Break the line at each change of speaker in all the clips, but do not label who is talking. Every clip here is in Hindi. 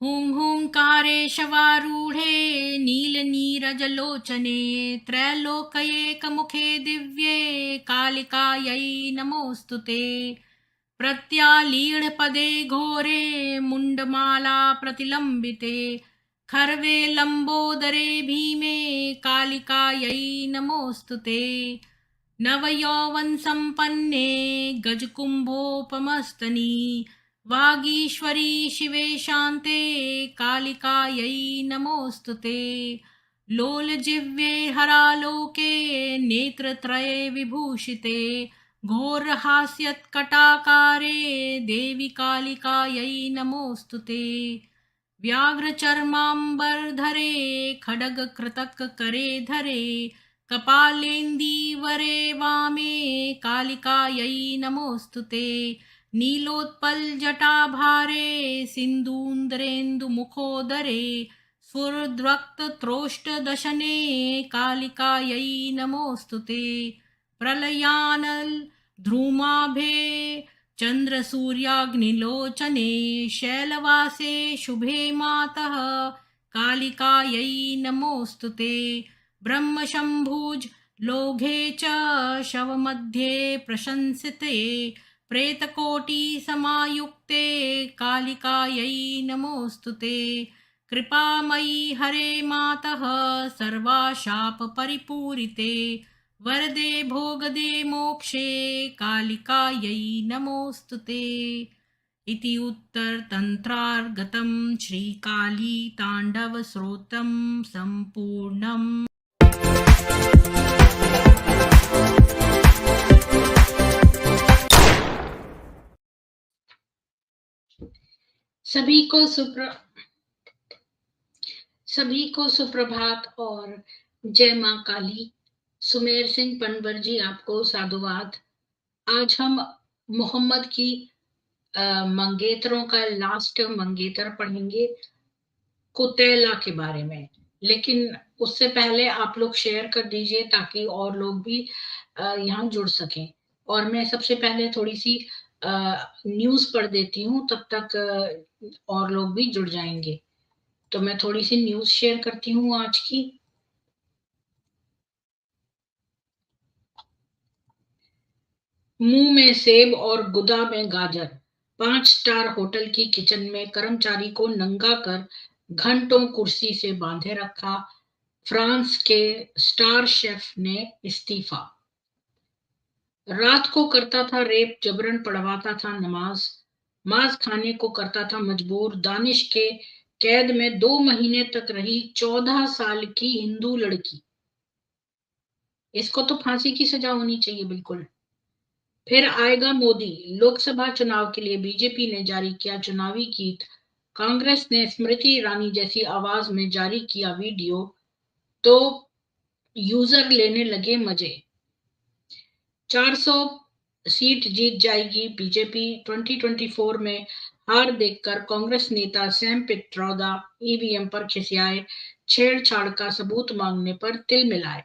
हुंहुंकारेशवारूढे नीलनीरजलोचने त्रैलोक्यैकमुखे दिव्ये कालिकायै नमोऽस्तु ते। प्रत्यालीढपदे घोरे मुण्डमाला प्रतिलम्बिते खर्वे लम्बोदरे भीमे कालिकायै नमोऽस्तु ते। नवयौवनसम्पन्ने गजकुम्भोपमस्तनी वागीश्वरी शिवे शान्ते कालिकायै नमोऽस्तु ते। लोलजिह्वे हरालोके नेत्रत्रये विभूषिते घोरहास्यत्कटाकारे देवी कालिकायै नमोऽस्तु ते। व्याघ्रचर्माम्बरधरे खड्गकृतककरे धरे कपालेन्दीवरे वामे कालिकायै नमोऽस्तु ते। नीलोत्पलजटाभारे सिन्दून्द्रेन्दुमुखोदरे स्फुरद्वक्त्रौष्टदशने कालिकायै नमोऽस्तु ते। प्रलयानल ध्रुमाभे चन्द्रसूर्याग्निलोचने शैलवासे शुभे मातः कालिकायै नमोऽस्तु ते। ब्रह्मशम्भुज लोघे च शवमध्ये प्रशंसिते प्रेतकोटिसमायुक्ते कालिकायै नमोऽस्तु ते। कृपामयी हरे मातः सर्वाशापपरिपूरिते वरदे भोगदे मोक्षे कालिकायै नमोऽस्तु ते। इति उत्तरतन्त्रार्गतं श्रीकाली ताण्डवस्तोत्रं सम्पूर्णम्।
सभी को सुप्रभात और जय मां काली। सुमेर सिंह पनवर जी आपको साधुवाद। आज हम मोहम्मद की मंगेतरों का लास्ट मंगेतर पढ़ेंगे कुतैला के बारे में, लेकिन उससे पहले आप लोग शेयर कर दीजिए ताकि और लोग भी यहाँ जुड़ सकें। और मैं सबसे पहले थोड़ी सी न्यूज़ पढ़ देती हूँ, तब तक और लोग भी जुड़ जाएंगे। तो मैं थोड़ी सी न्यूज़ शेयर करती हूँ आज की। मुंह में सेब और गुदा में गाजर। 5 स्टार होटल की किचन में कर्मचारी को नंगा कर घंटों कुर्सी से बांधे रखा। फ्रांस के स्टार शेफ ने इस्तीफा। रात को करता था रेप, जबरन पढ़वाता था नमाज, मांस खाने को करता था मजबूर। दानिश के कैद में 2 महीने तक रही 14 साल की हिंदू लड़की। इसको तो फांसी की सजा होनी चाहिए बिल्कुल। फिर आएगा मोदी। लोकसभा चुनाव के लिए बीजेपी ने जारी किया चुनावी गीत। कांग्रेस ने स्मृति ईरानी जैसी आवाज में जारी किया वीडियो, तो यूजर लेने लगे मजे। 400 सीट जीत जाएगी बीजेपी। 2024 में हार देखकर कांग्रेस नेता सैम पित्रोदा ईवीएम पर खिसियाए, छेड़छाड़ का सबूत मांगने पर तिल मिलाए।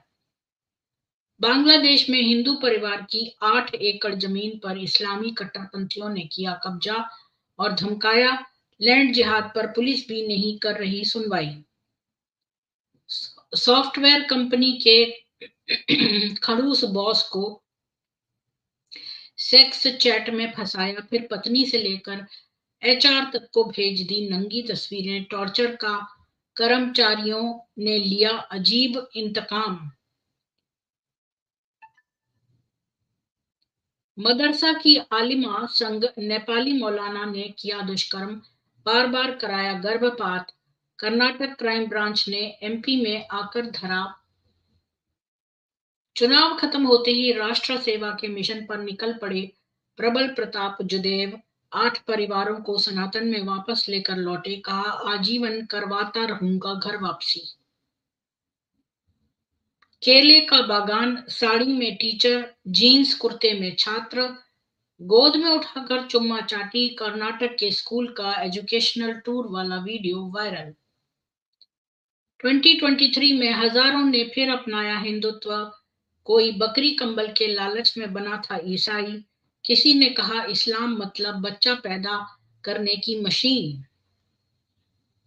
बांग्लादेश में हिंदू परिवार की 8 एकड़ जमीन पर इस्लामी कट्टरपंथियों ने किया कब्जा और धमकाया। लैंड जिहाद पर पुलिस भी नहीं कर रही सुनवाई। सॉफ्टवेयर कंपनी के खड़ूस बॉस को सेक्स चैट में फंसाया, फिर पत्नी से लेकर एचआर तक को भेज दी नंगी तस्वीरें। टॉर्चर का कर्मचारियों ने लिया अजीब इंतकाम। मदरसा की आलिमा संग नेपाली मौलाना ने किया दुष्कर्म, बार बार कराया गर्भपात। कर्नाटक क्राइम ब्रांच ने एमपी में आकर धरा। चुनाव खत्म होते ही राष्ट्र सेवा के मिशन पर निकल पड़े प्रबल प्रताप जुदेव। 8 परिवारों को सनातन में वापस लेकर लौटे, कहा आजीवन करवाता रहूंगा घर वापसी। केले का बागान, साड़ी में टीचर, जीन्स कुर्ते में छात्र, गोद में उठाकर चुम्मा चाटी। कर्नाटक के स्कूल का एजुकेशनल टूर वाला वीडियो वायरल। 2023 में हजारों ने फिर अपनाया हिंदुत्व। कोई बकरी कंबल के लालच में बना था ईसाई। किसी ने कहा इस्लाम मतलब बच्चा पैदा करने की मशीन।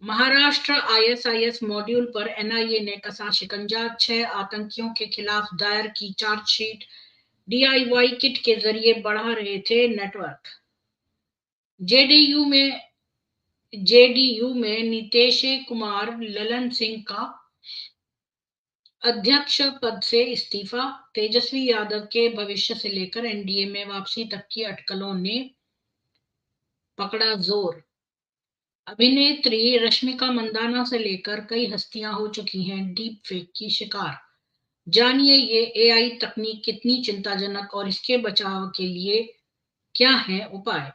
महाराष्ट्र आईएसआईएस मॉड्यूल पर एनआईए ने कसा शिकंजा, 6 आतंकियों के खिलाफ दायर की चार्जशीट, डीआईवाई किट के जरिए बढ़ा रहे थे नेटवर्क। जेडीयू में नीतीश कुमार ललन सिंह का अध्यक्ष पद से इस्तीफा, तेजस्वी यादव के भविष्य से लेकर एनडीए में वापसी तक की अटकलों ने पकड़ा जोर। अभिनेत्री रश्मिका मंदाना से लेकर कई हस्तियां हो चुकी हैं डीप फेक की शिकार। जानिए ये एआई तकनीक कितनी चिंताजनक और इसके बचाव के लिए क्या है उपाय।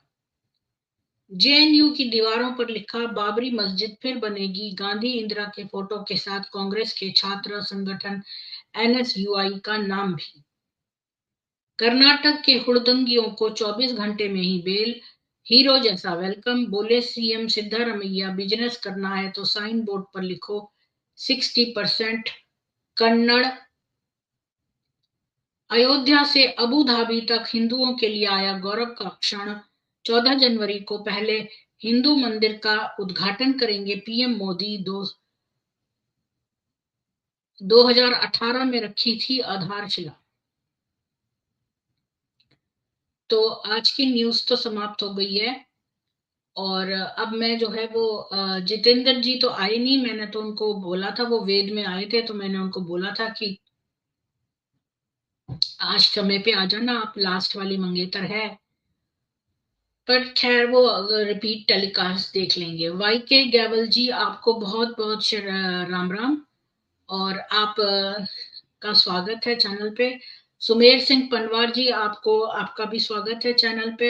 जेएनयू की दीवारों पर लिखा, बाबरी मस्जिद फिर बनेगी, गांधी इंदिरा के फोटो के साथ कांग्रेस के छात्र संगठन एनएसयूआई का नाम भी। कर्नाटक के हुड़दंगियों को 24 घंटे में ही बेल, हीरो जैसा वेलकम, बोले सीएम सिद्धारमैया, बिजनेस करना है तो साइन बोर्ड पर लिखो 60% कन्नड़। अयोध्या से अबू धाबी तक हिंदुओं के लिए आया गौरव का क्षण, 14 जनवरी को पहले हिंदू मंदिर का उद्घाटन करेंगे पीएम मोदी। 2018 में रखी थी आधारशिला। तो आज की न्यूज तो समाप्त हो गई है और अब मैं जो है वो जितेंद्र जी तो आए नहीं, मैंने तो उनको बोला था, वो वेद में आए थे तो मैंने उनको बोला था कि आज समय पे आ जाना, आप लास्ट वाली मंगेतर है, पर खैर वो रिपीट टेलीकास्ट देख लेंगे। वाई के गैवल जी आपको बहुत बहुत राम राम और आप का स्वागत है चैनल पे। सुमेर सिंह पनवार जी आपको, आपका भी स्वागत है चैनल पे,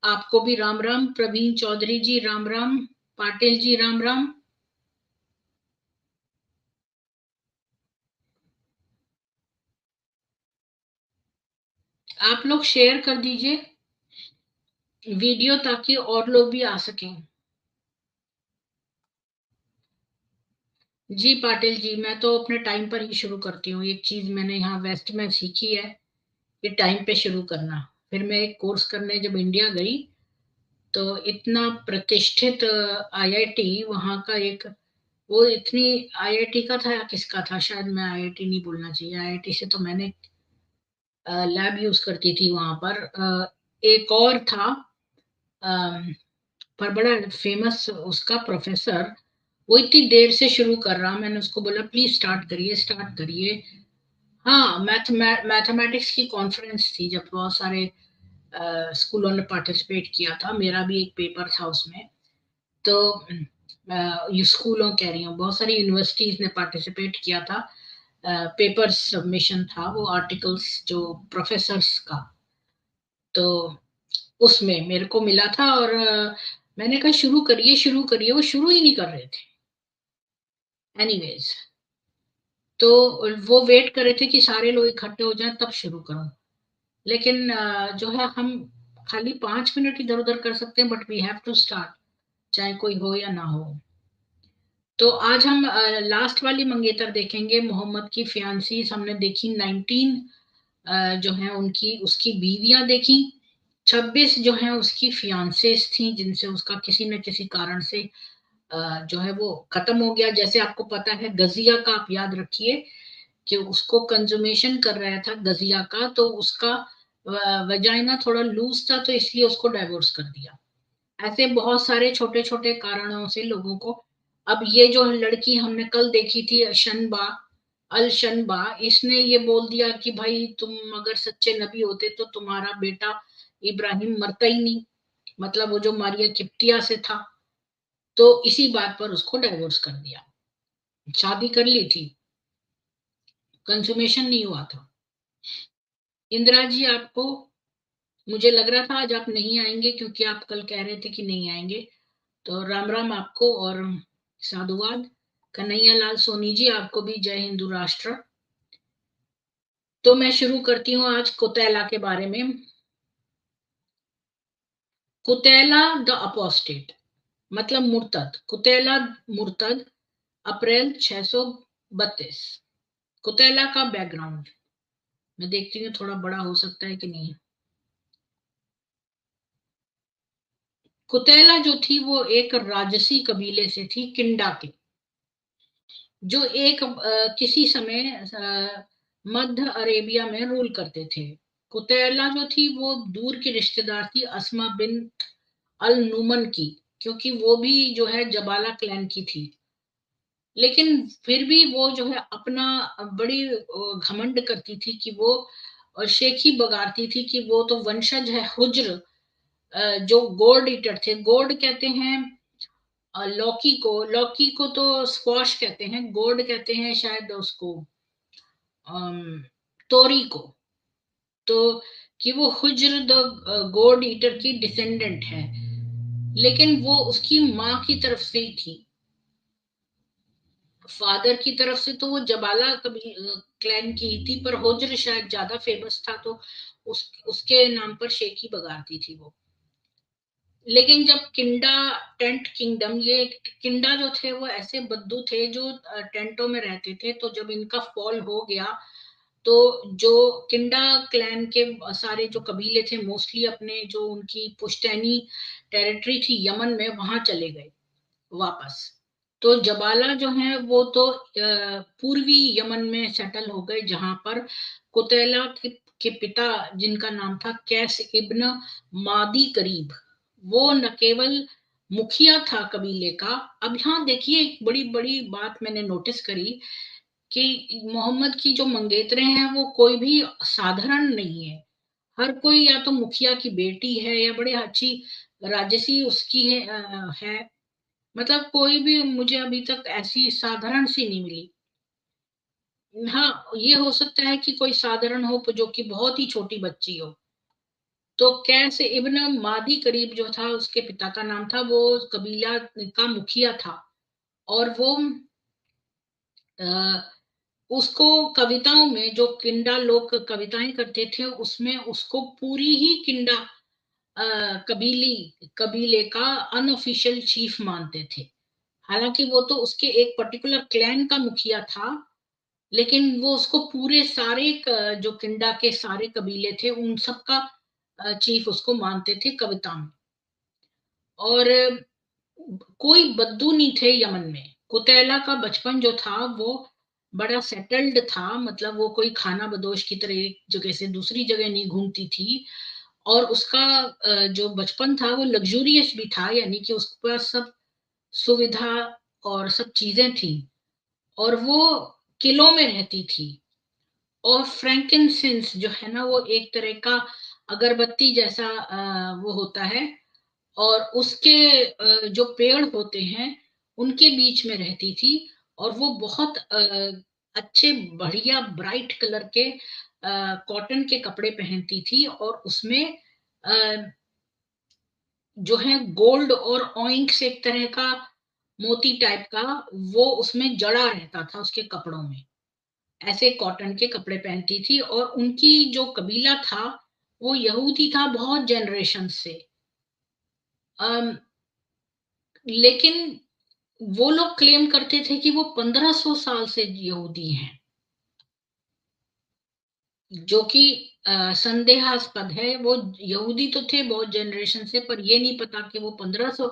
आपको भी राम राम। प्रवीण चौधरी जी राम राम, पाटिल जी राम राम। आप लोग शेयर कर दीजिए वीडियो ताकि और लोग भी आ सकें। जी पाटिल जी, मैं तो अपने टाइम पर ही शुरू करती हूँ। एक चीज मैंने यहाँ वेस्ट में सीखी है कि टाइम पे शुरू करना। फिर मैं एक कोर्स करने जब इंडिया गई तो इतना प्रतिष्ठित आईआईटी वहाँ का एक, वो इतनी आईआईटी का था या किसका था, शायद मैं आईआईटी नहीं बोलना चाहिए, आईआईटी से तो मैंने लैब यूज करती थी वहां पर। एक और था पर बड़ा फेमस उसका प्रोफेसर, वो इतनी देर से शुरू कर रहा, मैंने उसको बोला प्लीज स्टार्ट करिए स्टार्ट करिए। हाँ, मैथमेटिक्स की कॉन्फ्रेंस थी जब बहुत सारे स्कूलों ने पार्टिसिपेट किया था, मेरा भी एक पेपर था उसमें। तो ये स्कूलों कह रही हूँ, बहुत सारी यूनिवर्सिटीज ने पार्टिसिपेट किया था। पेपर सबमिशन था वो, आर्टिकल्स जो प्रोफेसर्स का, तो उसमें मेरे को मिला था और मैंने कहा शुरू करिए, वो शुरू ही नहीं कर रहे थे। एनीवेज, तो वो वेट कर रहे थे कि सारे लोग इकट्ठे हो जाएं तब शुरू करूं, लेकिन जो है हम खाली 5 मिनट इधर उधर कर सकते हैं, but we have to start, चाहे कोई हो या ना हो। तो आज हम लास्ट वाली मंगेतर देखेंगे, मोहम्मद की फियांसीज हमने देखी 19, जो है उनकी उसकी बीवियां देखी, 26 जो है उसकी फियांसेस थी जिनसे उसका किसी न किसी कारण से जो है वो खत्म हो गया। जैसे आपको पता है गजिया का, आप याद रखिए कि उसको कंजुमेशन कर रहा था गजिया का, तो उसका वजाइना थोड़ा लूज था तो इसलिए उसको डाइवोर्स कर दिया। ऐसे बहुत सारे छोटे छोटे कारणों से लोगों को, अब ये जो लड़की हमने कल देखी थी शनबा अल शनबा, इसने ये बोल दिया कि भाई तुम अगर सच्चे नबी होते तो तुम्हारा बेटा इब्राहिम मरता ही नहीं, मतलब वो जो मारिया किप्तिया से था, तो इसी बात पर उसको डाइवोर्स कर दिया। शादी कर ली थी, कंसुमेशन नहीं हुआ था। इंदिरा जी आपको, मुझे लग रहा था आज आप नहीं आएंगे क्योंकि आप कल कह रहे थे कि नहीं आएंगे, तो राम राम आपको और साधुवाद। कन्हैया लाल सोनी जी आपको भी जय हिंदू राष्ट्र। तो मैं शुरू करती हूँ आज कुतैला के बारे में। कुतैला द अपोस्टेट मतलब मुर्तद, कुतैला मुर्तद, अप्रैल 632। कुतैला का बैकग्राउंड मैं देखती हूँ थोड़ा बड़ा हो सकता है कि नहीं। कुतैला जो थी वो एक राजसी कबीले से थी, किंडा के, जो एक किसी समय मध्य अरेबिया में रूल करते थे। कुतैला जो थी वो दूर की रिश्तेदार थी अस्मा बिन अल नुमन की, क्योंकि वो भी जो है जबाला क्लैन की थी। लेकिन फिर भी वो जो है अपना बड़ी घमंड करती थी कि वो शेखी बगारती थी कि वो तो वंशज है हुज्र, जो गोर्ड ईटर थे। गोर्ड कहते हैं लौकी को तो स्क्वाश कहते हैं, गोर्ड कहते हैं शायद उसको तोरी को। तो कि वो हुज्र द गोर्ड ईटर की डिसेंडेंट है, लेकिन वो उसकी माँ की तरफ से ही थी। फादर की तरफ से तो वो जबाला कभी क्लैन की ही थी, पर हुज्र शायद ज्यादा फेमस था, तो उसके नाम पर शेखी बगारती थी वो। लेकिन जब किंडा टेंट किंगडम, ये किंडा जो थे वो ऐसे बद्दू थे जो टेंटों में रहते थे, तो जब इनका फॉल हो गया तो जो किंडा क्लैन के सारे जो कबीले थे मोस्टली अपने जो उनकी पुश्तैनी टेरिटरी थी यमन में, वहां चले गए वापस। तो जबाला जो है वो तो पूर्वी यमन में सेटल हो गए, जहां पर कुतैला के पिता जिनका नाम था कैस इब्न मादी करीब, वो न केवल मुखिया था कबीले का। अब यहाँ देखिए एक बड़ी बड़ी बात मैंने नोटिस करी कि मोहम्मद की जो मंगेतरे हैं वो कोई भी साधारण नहीं है। हर कोई या तो मुखिया की बेटी है या बड़े अच्छी राजसी उसकी है। मतलब कोई भी मुझे अभी तक ऐसी साधारण सी नहीं मिली। हाँ, ये हो सकता है कि कोई साधारण हो जो कि बहुत ही छोटी बच्ची हो। तो कैस इब्न मादी करीब जो था उसके पिता का नाम था, वो कबीला का मुखिया था। और वो उसको कविताओं में, जो किंडा लोग कविताएं करते थे उसमें उसको पूरी ही किंडा कबीले का अनऑफिशियल चीफ मानते थे। हालांकि वो तो उसके एक पर्टिकुलर क्लैन का मुखिया था, लेकिन वो उसको पूरे सारे जो किंडा के सारे कबीले थे उन सब का चीफ उसको मानते थे कविता में। और कोई बद्दू नहीं थे यमन में। कुतैला का बचपन जो था वो बड़ा सेटल्ड था, मतलब वो कोई खाना बदोश की तरह एक जगह से दूसरी जगह नहीं घूमती थी। और उसका जो बचपन था वो लग्जूरियस भी था, यानी कि उसके पास सब सुविधा और सब चीजें थी। और वो किलों में रहती थी। और फ्रैंकिनसेंस जो है ना, वो एक तरह का अगरबत्ती जैसा वो होता है। और उसके जो पेड़ होते हैं उनके बीच में रहती थी। और वो बहुत अच्छे बढ़िया ब्राइट कलर के कॉटन के कपड़े पहनती थी, और उसमें अ, जो है गोल्ड और ऑइंक्स एक तरह का मोती टाइप का वो उसमें जड़ा रहता था उसके कपड़ों में। ऐसे कॉटन के कपड़े पहनती थी। और उनकी जो कबीला था वो यहूदी था बहुत जनरेशन से। अम, लेकिन वो लोग क्लेम करते थे कि वो 1500 साल से यहूदी हैं, जो कि संदेहास्पद है। वो यहूदी तो थे बहुत जनरेशन से, पर ये नहीं पता कि वो 1500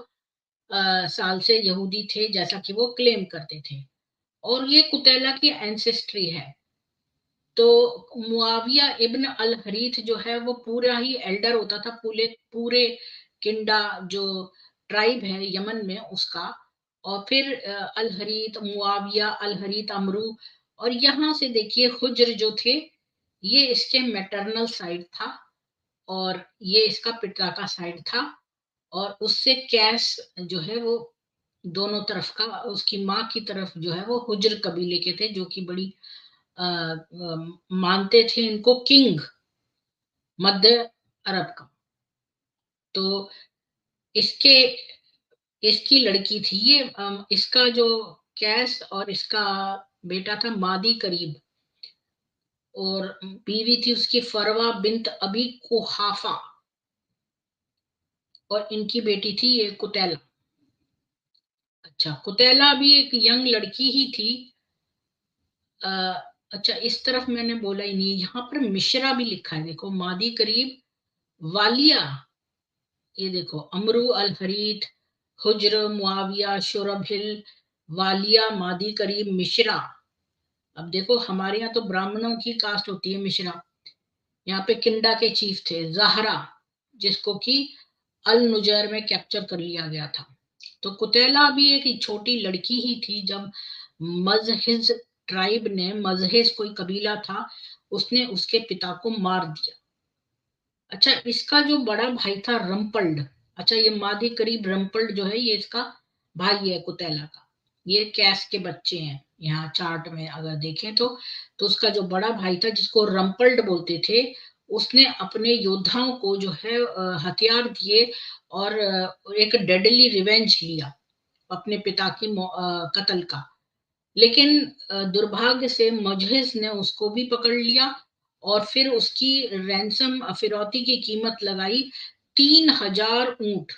साल से यहूदी थे जैसा कि वो क्लेम करते थे। और ये कुतैला की एंसेस्ट्री है। तो मुआविया इब्न अल हरीथ जो है वो पूरा ही एल्डर होता था पूरे पूरे किंडा जो ट्राइब है यमन में उसका। और फिर अल हरीत मुआविया, अल हरीत अमरू। और यहाँ से देखिए हुज्र जो थे ये इसके मैटरनल साइड था, और ये इसका पिता का साइड था। और उससे कैस जो है वो दोनों तरफ का, उसकी माँ की तरफ जो है वो हुज्र कबीले के थे, जो कि बड़ी मानते थे इनको किंग मध्य अरब का। तो इसके इसकी लड़की थी ये इसका जो कैस और इसका बेटा था मादी करीब। और बीवी थी उसकी फरवा बिन्त अभी कुहाफा। और इनकी बेटी थी ये कुतैला। अच्छा, कुतैला भी एक यंग लड़की ही थी। अ, अच्छा, इस तरफ मैंने बोला ही नहीं, यहाँ पर मिश्रा भी लिखा है, देखो मादी करीब वालिया ये देखो, अमरू अल हरीथ, हुज्र, मुआविया, शुरभिल, वालिया, मादी करीम, मिश्रा। अब देखो हमारे यहाँ तो ब्राह्मणों की कास्ट होती है मिश्रा। यहाँ पे किंडा के चीफ थे ज़हरा, जिसको कि अल नुजैर में कैप्चर कर लिया गया था। तो कुतैला भी एक छोटी लड़की ही थी जब मजहिज ट्राइब ने, मजहिज कोई कबीला था, उसने उसके पिता को मार दिया। अच्छा, इसका जो बड़ा भाई था रम्पल्ड, अच्छा ये मादी करीब रम्पल्ड जो है ये इसका भाई है कुतैला का। ये कैस के बच्चे हैं यहाँ चार्ट में अगर देखें तो उसका जो बड़ा भाई था जिसको रम्पल्ड बोलते थे, उसने अपने योद्धाओं को जो है हथियार दिए और एक डेडली रिवेंज लिया अपने पिता की कत्ल का। लेकिन दुर्भाग्य से मजहिस ने उसको भी पकड़ लिया और फिर उसकी रैंसम फिरौती की कीमत लगाई 3000 ऊंट,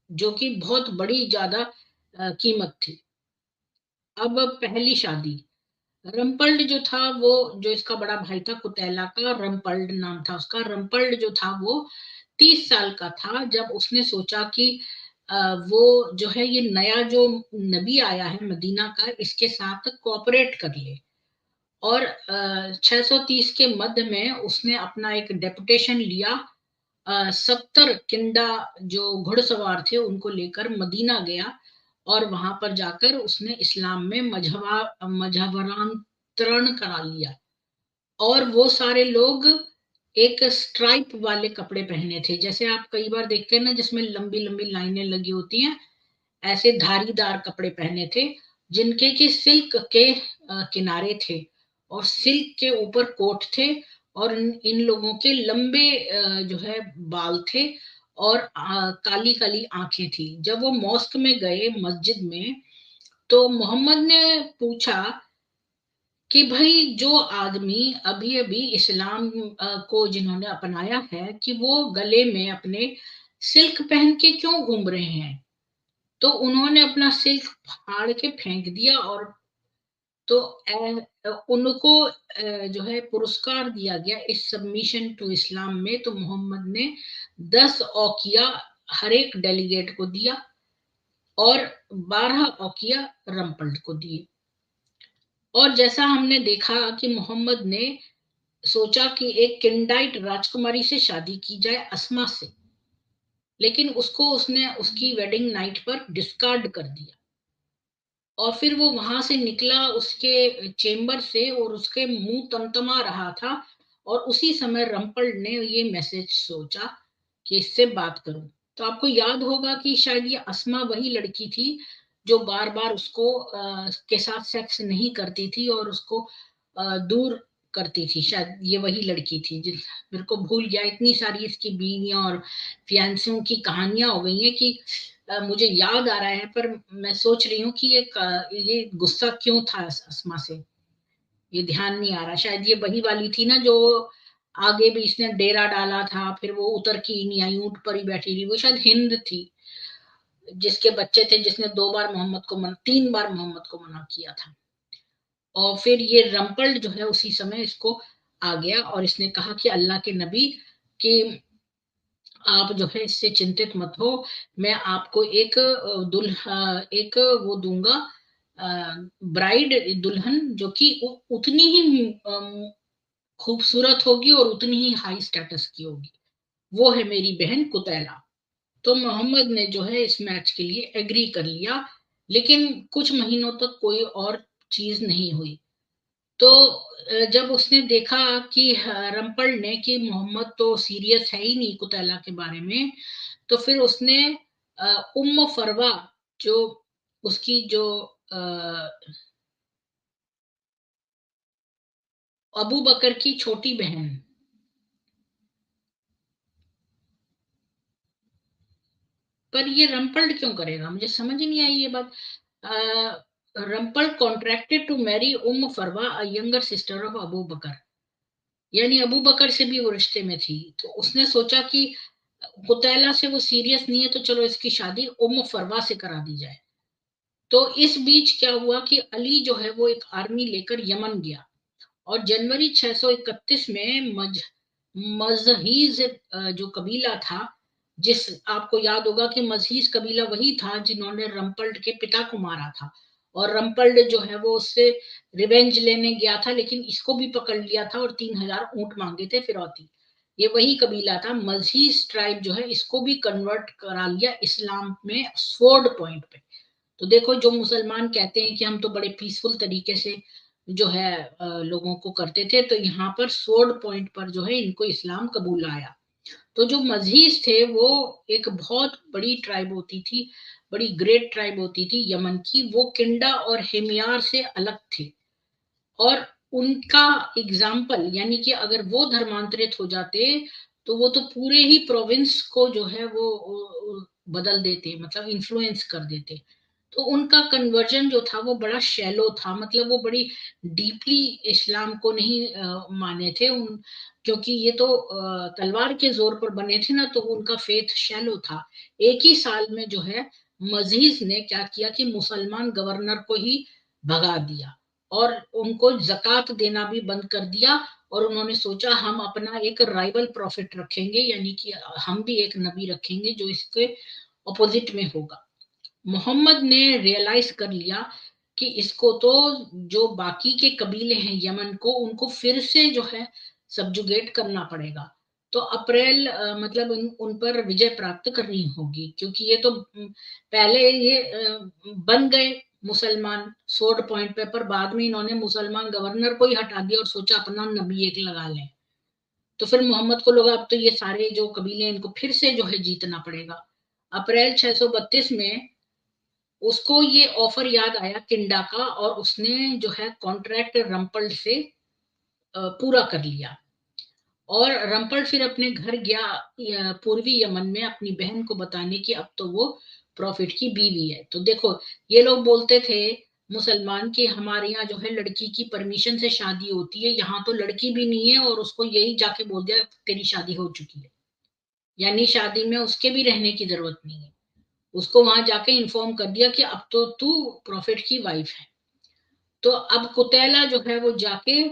जो कि बहुत बड़ी ज्यादा कीमत थी। अब पहली शादी, रम्पल्ड जो था वो, जो इसका बड़ा भाई था कुतैला का, रम्पल्ड नाम था उसका, रम्पल्ड जो था वो 30 साल का था जब उसने सोचा कि वो जो है ये नया जो नबी आया है मदीना का, इसके साथ कोऑपरेट कर ले। और 630 के मध्य में उसने अपना एक डेपुटेशन लिया, 70 किंडा जो घुड़सवार थे उनको लेकर मदीना गया और वहां पर जाकर उसने इस्लाम में मजहबरांतरण करा लिया। और वो सारे लोग एक स्ट्राइप वाले कपड़े पहने थे, जैसे आप कई बार देखते हैं ना जिसमें लंबी लंबी लाइनें लगी होती हैं, ऐसे धारीदार कपड़े पहने थे जिनके की सिल्क के किनारे थे और सिल्क के ऊपर कोट थे। और इन लोगों के लंबे जो है बाल थे और काली काली आंखें थी। जब वो मॉस्क में गए मस्जिद में, तो मोहम्मद ने पूछा कि भाई जो आदमी अभी अभी इस्लाम को जिन्होंने अपनाया है कि वो गले में अपने सिल्क पहन के क्यों घूम रहे हैं। तो उन्होंने अपना सिल्क फाड़ के फेंक दिया और तो उनको जो है पुरस्कार दिया गया इस सबमिशन टू इस्लाम में। तो मोहम्मद ने 10 औकिया हर एक डेलीगेट को दिया और 12 औकिया रम्पल्ड को दिए। और जैसा हमने देखा कि मोहम्मद ने सोचा कि एक किंडाइट राजकुमारी से शादी की जाए, अस्मा से, लेकिन उसको उसने उसकी वेडिंग नाइट पर डिस्कार्ड कर दिया। और फिर वो वहां से निकला उसके चेम्बर से और उसके मुंह तमतमा रहा था। और उसी समय रम्पल ने ये मैसेज सोचा कि इससे बात करूं। तो आपको याद होगा कि शायद ये अस्मा वही लड़की थी जो बार बार उसको के साथ सेक्स नहीं करती थी और उसको दूर करती थी। शायद ये वही लड़की थी जिस, मेरे को भूल गया, इतनी सारी इसकी बीवियां और फियांसियों की कहानियां हो गई हैं कि मुझे याद आ रहा है, पर मैं सोच रही हूँ कि ये गुस्सा क्यों था अस्मा से, ये ध्यान नहीं आ रहा। शायद ये वही वाली थी ना जो आगे भी इसने डेरा डाला था, फिर वो उतर की नहीं आई, ऊंट पर ही बैठी रही। वो शायद हिंद थी जिसके बच्चे थे, जिसने 2 बार मोहम्मद को 3 बार मोहम्मद को मना किया था। और फिर ये रम्पल्ड जो है उसी समय इसको आ गया और इसने कहा कि अल्लाह के नबी कि आप जो है इससे चिंतित मत हो, मैं आपको एक एक वो दूंगा, ब्राइड, दुल्हन जो कि उतनी ही खूबसूरत होगी और उतनी ही हाई स्टेटस की होगी, वो है मेरी बहन कुतैला। तो मोहम्मद ने जो है इस मैच के लिए एग्री कर लिया। लेकिन कुछ महीनों तक कोई और चीज नहीं हुई। तो जब उसने देखा कि रम्पल ने कि मोहम्मद तो सीरियस है ही नहीं कुतैला के बारे में, तो फिर उसने उम्म फरवा, जो उसकी जो अबू बकर की छोटी बहन, पर ये रम्पल्ड क्यों करेगा, मुझे समझ ही नहीं आई ये बात। रम्पल contracted to marry Umm Farwa, a younger sister of Abu Bakr, यानी अबू बकर से भी वो रिश्ते में थी। तो उसने सोचा कि कुतैला से वो सीरियस नहीं है तो चलो इसकी शादी उम्म फरवा से करा दी जाए। तो इस बीच क्या हुआ कि अली जो है वो एक आर्मी लेकर यमन गया और जनवरी 631 में मजहीज जो कबीला था जिस आपको याद होगा कि मजीज कबीला वही था जिन्होंने रम्पल्ड के पिता को मारा था, और रम्पल्ड जो है वो उससे रिवेंज लेने गया था, लेकिन इसको भी पकड़ लिया था और 3,000 ऊंट मांगे थे फिरौती। ये वही कबीला था। मजीज ट्राइब जो है इसको भी कन्वर्ट करा लिया इस्लाम में स्वॉर्ड पॉइंट पे। तो देखो, जो मुसलमान कहते हैं कि हम तो बड़े पीसफुल तरीके से जो है लोगों को करते थे, तो यहाँ पर स्वॉर्ड पॉइंट पर जो है इनको इस्लाम कबूल आया। तो जो मजीज थे वो एक बहुत बड़ी ट्राइब होती थी, बड़ी ग्रेट ट्राइब होती थी यमन की। वो किंडा और हेमियार से अलग थे, और उनका एग्जाम्पल, यानी कि अगर वो धर्मांतरित हो जाते तो वो तो पूरे ही प्रोविंस को जो है वो बदल देते, मतलब इन्फ्लुएंस कर देते। तो उनका कन्वर्जन जो था वो बड़ा शैलो था, मतलब वो बड़ी डीपली इस्लाम को नहीं माने थे उन, क्योंकि ये तो तलवार के जोर पर बने थे ना, तो उनका फेथ शैलो था। एक ही साल में जो है मजीज ने क्या किया कि मुसलमान गवर्नर को ही भगा दिया, और उनको जक़ात देना भी बंद कर दिया। और उन्होंने सोचा हम अपना एक राइवल प्रॉफिट रखेंगे, यानी कि हम भी एक नबी रखेंगे जो इसके ऑपोजिट में होगा। मोहम्मद ने रियलाइज कर लिया कि इसको तो, जो बाकी के कबीले हैं यमन को, उनको फिर से जो है सबजुगेट करना पड़ेगा। तो अप्रैल मतलब उन पर विजय प्राप्त करनी होगी, क्योंकि ये तो पहले ये बन गए मुसलमान सोर्ड पॉइंट पे, पर बाद में इन्होंने मुसलमान गवर्नर को ही हटा दिया और सोचा अपना नबी एक लगा लें। तो फिर मोहम्मद को लगा अब तो ये सारे जो कबीले हैं इनको फिर से जो है जीतना पड़ेगा। अप्रैल 632 में उसको ये ऑफर याद आया किंडा का, और उसने जो है कॉन्ट्रैक्ट रम्पल्ड से पूरा कर लिया। और रम्पल्ड फिर अपने घर गया पूर्वी यमन में अपनी बहन को बताने की अब तो वो प्रॉफिट की बीवी है। तो देखो, ये लोग बोलते थे मुसलमान कि हमारे यहाँ जो है लड़की की परमिशन से शादी होती है, यहाँ तो लड़की भी नहीं है और उसको यही जाके बोल दिया तेरी शादी हो चुकी है, यानी शादी में उसके भी रहने की जरूरत नहीं है। उसको वहां जाके इन्फॉर्म कर दिया कि अब तो तू प्रॉफिट की वाइफ है। तो अब कुतैला जो है वो जाके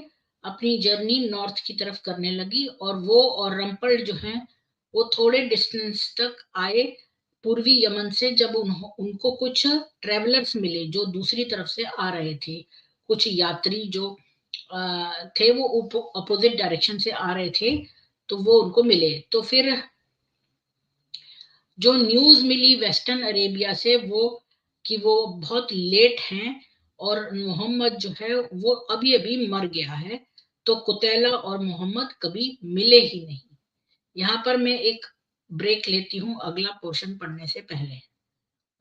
अपनी जर्नी नॉर्थ की तरफ करने लगी, और वो और रम्पल जो है वो थोड़े डिस्टेंस तक आए पूर्वी यमन से, जब उनको कुछ ट्रेवलर्स मिले जो दूसरी तरफ से आ रहे थे। कुछ यात्री जो थे वो अपोजिट डायरेक्शन से आ रहे थे, तो वो उनको मिले। तो फिर जो न्यूज मिली वेस्टर्न अरेबिया से वो, कि वो बहुत लेट हैं और मोहम्मद जो है वो अभी अभी मर गया है, तो कुतैला और मोहम्मद कभी मिले ही नहीं। यहाँ पर मैं एक ब्रेक लेती हूँ अगला पोर्शन पढ़ने से पहले,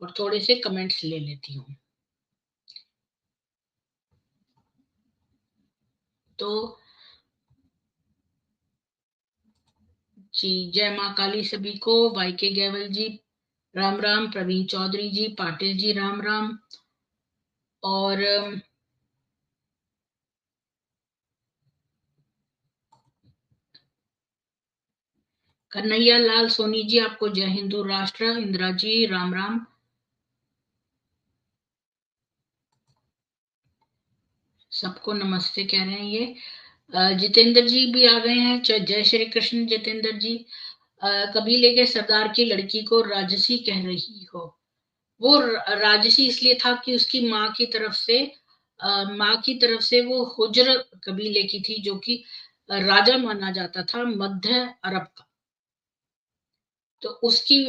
और थोड़े से कमेंट्स ले लेती हूँ। तो जी, जय माँ काली सभी को। वाई के गैवल जी राम राम, प्रवीण चौधरी जी, पाटिल जी राम राम, और कन्हैया लाल सोनी जी आपको जय हिंदू राष्ट्र। इंदिरा जी राम राम, सबको नमस्ते कह रहे हैं ये। जितेंद्र जी भी आ गए हैं, जय श्री कृष्ण जितेंद्र जी। कबीले के सरदार की लड़की को राजसी कह रही हो। वो राजसी इसलिए था कि उसकी माँ की तरफ से वो हुज्र कबीले की थी, जो कि राजा माना जाता था मध्य अरब का। तो उसकी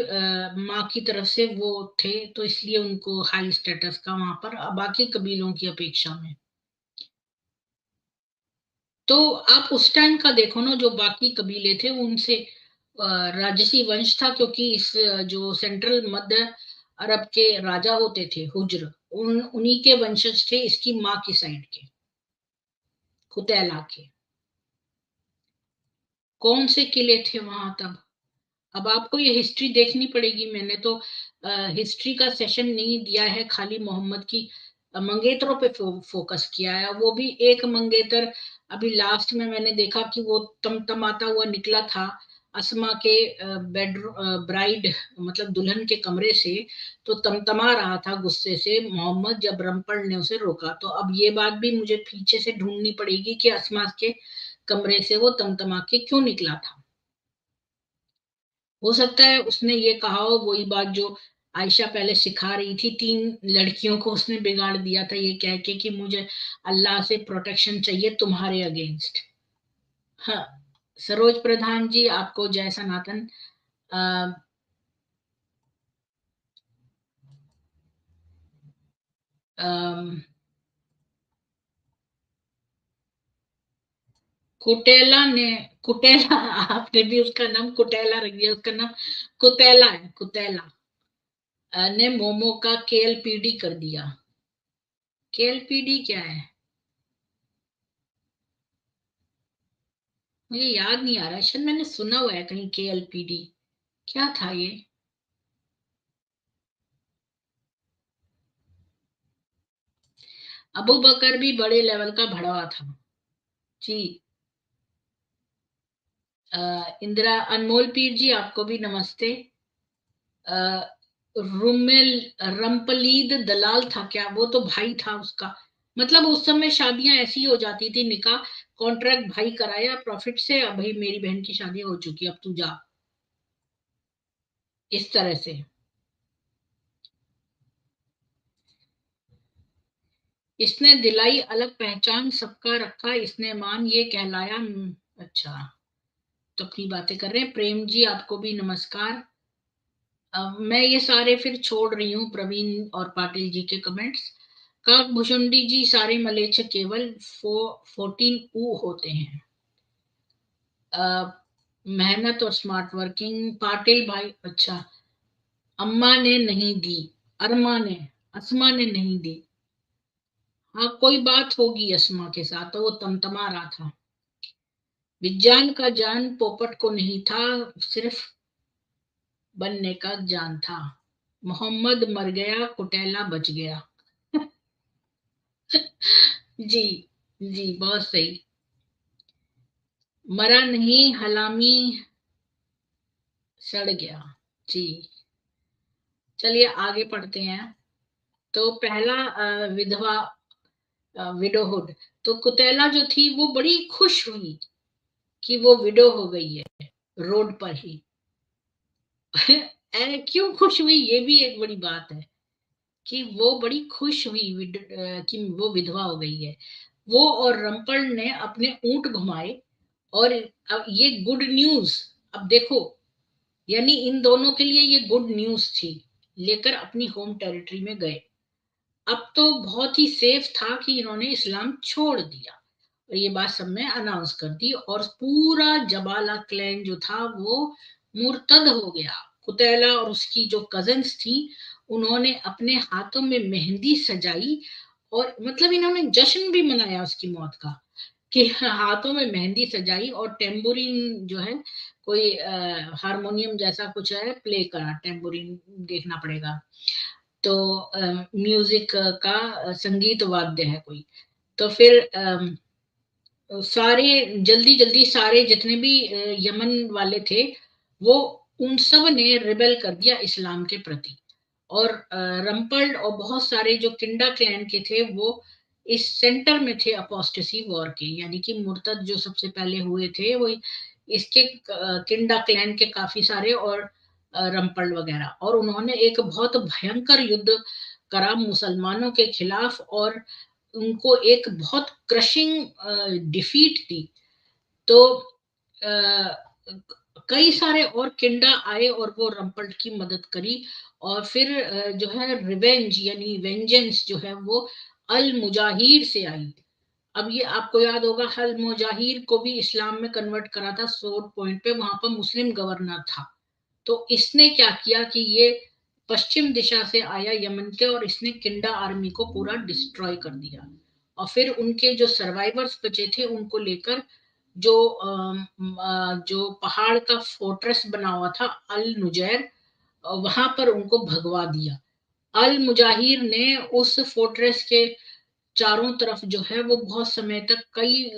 माँ की तरफ से वो थे, तो इसलिए उनको हाई स्टेटस का वहां पर बाकी कबीलों की अपेक्षा में। तो आप उस टाइम का देखो ना, जो बाकी कबीले थे उनसे राजसी वंश था, क्योंकि इस जो सेंट्रल मध्य अरब के राजा होते थे हुज्र, उन्हीं के वंशज थे इसकी माँ की साइड के, कुतैला के। कौन से किले थे वहां तब? अब आपको ये हिस्ट्री देखनी पड़ेगी। मैंने तो हिस्ट्री का सेशन नहीं दिया है, खाली मोहम्मद की मंगेतरों पे फोकस किया है। वो भी एक मंगेतर अभी लास्ट में मैंने देखा कि वो तमतमाता हुआ निकला था अस्मा के बेडरूम ब्राइड, मतलब दुल्हन के कमरे से, तो तमतमा रहा था गुस्से से मोहम्मद, जब रमपल ने उसे रोका। तो अब ये बात भी मुझे पीछे से ढूंढनी पड़ेगी कि अस्मा के कमरे से वो तमतमा के क्यों निकला था। हो सकता है उसने ये कहा हो वही बात जो आयशा पहले सिखा रही थी, 3 लड़कियों को उसने बिगाड़ दिया था ये कह के कि मुझे अल्लाह से प्रोटेक्शन चाहिए तुम्हारे अगेंस्ट। हाँ, सरोज प्रधान जी आपको जय सनातन। अ, अम, कुटेला ने, कुटेला आपने भी उसका नाम कुटेला रख दिया, उसका नाम कुतेला है, कुतेला ने मोमो का केएलपीडी कर दिया। केएलपीडी क्या है मुझे याद नहीं आ रहा, शायद मैंने सुना हुआ है कहीं केएलपीडी, क्या था ये। अबू बकर भी बड़े लेवल का भड़वा था जी। इंदिरा अनमोल पीर जी आपको भी नमस्ते। रुमेल रमपलीद दलाल था क्या, वो तो भाई था उसका। मतलब उस समय शादियां ऐसी हो जाती थी, निकाह कॉन्ट्रैक्ट भाई कराया प्रॉफिट से, अब भाई मेरी बहन की शादी हो चुकी अब तू जा, इस तरह से। इसने दिलाई अलग पहचान सबका रखा इसने मान ये कहलाया अच्छा, तो अपनी बातें कर रहे हैं। प्रेम जी आपको भी नमस्कार। मैं ये सारे फिर छोड़ रही हूँ, प्रवीण और पाटिल जी के कमेंट्स। काक भुषुंडी जी सारे मलेच्छ केवल 14 ऊ होते हैं। अ, मेहनत और स्मार्ट वर्किंग पाटिल भाई, अच्छा। अम्मा ने नहीं दी, अरमा ने, अस्मा ने नहीं दी। हाँ कोई बात होगी अस्मा के साथ, तो वो तमतमा रहा था। विज्ञान का जान पोपट को नहीं था, सिर्फ बनने का जान था। मोहम्मद मर गया कुटेला बच गया। जी, जी बहुत सही। मरा नहीं हलामी सड़ गया जी। चलिए आगे पढ़ते हैं। तो पहला विधवा, विडोहुड। तो कुतेला जो थी वो बड़ी खुश हुई कि वो विडो हो गई है रोड पर ही। क्यों खुश हुई ये भी एक बड़ी बात है कि वो बड़ी खुश हुई कि वो विधवा हो गई है। वो और रंपल ने अपने ऊंट घुमाए, और अब ये गुड न्यूज, अब देखो, यानी इन दोनों के लिए ये गुड न्यूज थी, लेकर अपनी होम टेरिटरी में गए। अब तो बहुत ही सेफ था कि इन्होंने इस्लाम छोड़ दिया, और ये बात सब में अनाउंस कर दी, और पूरा जबाला क्लैन जो था वो मुर्तद हो गया। कुतैला और उसकी जो कजन्स थी, उन्होंने अपने हाथों में मेहंदी सजाई, और मतलब इन्होंने जश्न भी मनाया उसकी मौत का, कि हाथों में मेहंदी सजाई, और टेम्बुरिन जो है, कोई हारमोनियम जैसा कुछ है, प्ले करा, टेम्बुरिन देखना पड़ेगा। तो म्यूजिक का संगीत वाद्य है कोई। तो फिर सारे जल्दी जल्दी सारे जितने भी यमन वाले थे, वो उन सब ने रिबेल कर दिया इस्लाम के प्रति। और रम्पल्ड और बहुत सारे जो किंडा क्लैन के थे वो इस सेंटर में थे अपोस्टेसी वॉर के, यानी कि मुर्तद जो सबसे पहले हुए थे वो इसके किंडा क्लैन के काफी सारे, और रम्पल्ड वगैरह, और उन्होंने एक बहुत भयंकर युद्ध करा मुसलमानों के खिलाफ, और उनको एक बहुत क्रशिंग डिफीट दी। तो कई सारे और किंडा आए और वो रम्पल्ट की मदद करी, और फिर जो है रिवेंज यानी वेंजेंस जो है वो अल मुजाहिर से आई। अब ये आपको याद होगा, अल मुजाहिर को भी इस्लाम में कन्वर्ट करा था सोर्ट पॉइंट पे, वहां पर मुस्लिम गवर्नर था। तो इसने क्या किया कि ये पश्चिम दिशा से आया यमन के, और इसने किंडा आर्मी को पूरा डिस्ट्रॉय कर दिया, और फिर उनके जो सर्वाइवर्स बचे थे उनको लेकर जो जो पहाड़ का फोर्ट्रेस बना हुआ था अल नुजैर, वहां पर उनको भगवा दिया। अल मुजाहिर ने उस फोर्ट्रेस के चारों तरफ जो है वो बहुत समय तक, कई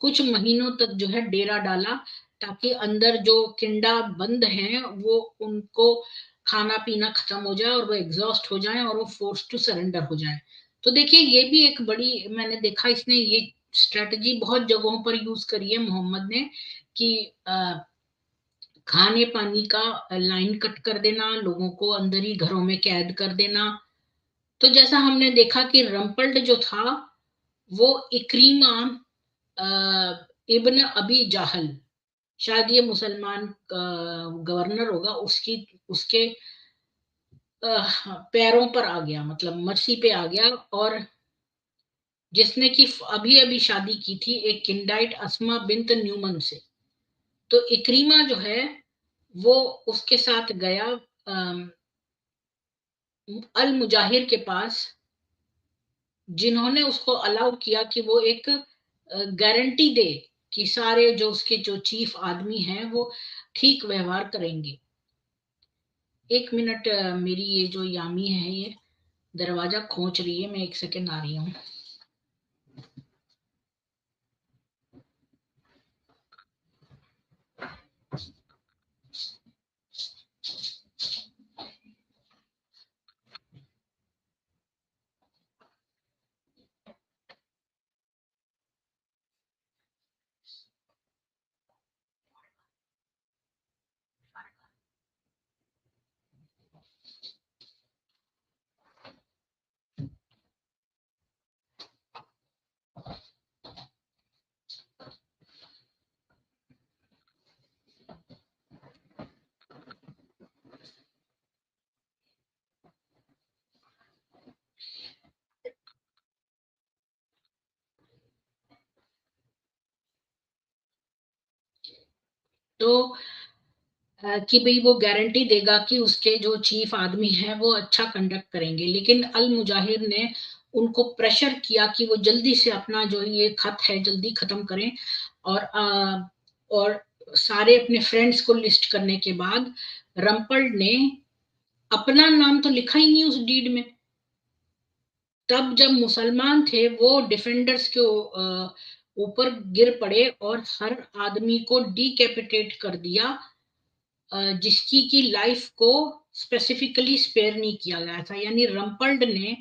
कुछ महीनों तक जो है डेरा डाला, ताकि अंदर जो किंडा बंद हैं वो उनको खाना पीना खत्म हो जाए और वो एग्जॉस्ट हो जाए और वो फोर्स टू सरेंडर हो जाए। तो देखिए ये भी एक बड़ी, मैंने देखा इसने ये स्ट्रेटजी बहुत जगहों पर यूज करी है मोहम्मद ने, कि खाने पानी का लाइन कट कर देना, लोगों को अंदर ही घरों में कैद कर देना। तो जैसा हमने देखा कि रम्पल्ड जो था वो इक्रीमा इब्न अबी जाहल, शायद ये मुसलमान गवर्नर होगा, उसके पैरों पर आ गया, मतलब मर्सी पे आ गया। और जिसने कि अभी अभी शादी की थी एक किंडाइट अस्मा बिन्त न्यूमन से। तो इक्रीमा जो है वो उसके साथ गया अल मुजाहिर के पास, जिन्होंने उसको अलाउ किया कि वो एक गारंटी दे कि सारे जो उसके जो चीफ आदमी हैं वो ठीक व्यवहार करेंगे। एक मिनट, मेरी ये जो यामी है ये दरवाजा खोच रही है, मैं एक सेकेंड आ रही हूँ। तो कि भाई वो गारंटी देगा कि उसके जो चीफ आदमी हैं वो अच्छा कंडक्ट करेंगे, लेकिन अल मुजाहिर ने उनको प्रेशर किया कि वो जल्दी से अपना जो ये खत है जल्दी खत्म करें। और सारे अपने फ्रेंड्स को लिस्ट करने के बाद रम्पल्ड ने अपना नाम तो लिखा ही नहीं उस डीड में। तब जब मुसलमान थे वो डिफेंडर्स के ऊपर गिर पड़े और हर आदमी को डिकैपिटेट कर दिया, जिसकी की लाइफ को स्पेसिफिकली स्पेयर नहीं किया गया था। यानी रम्पल्ड ने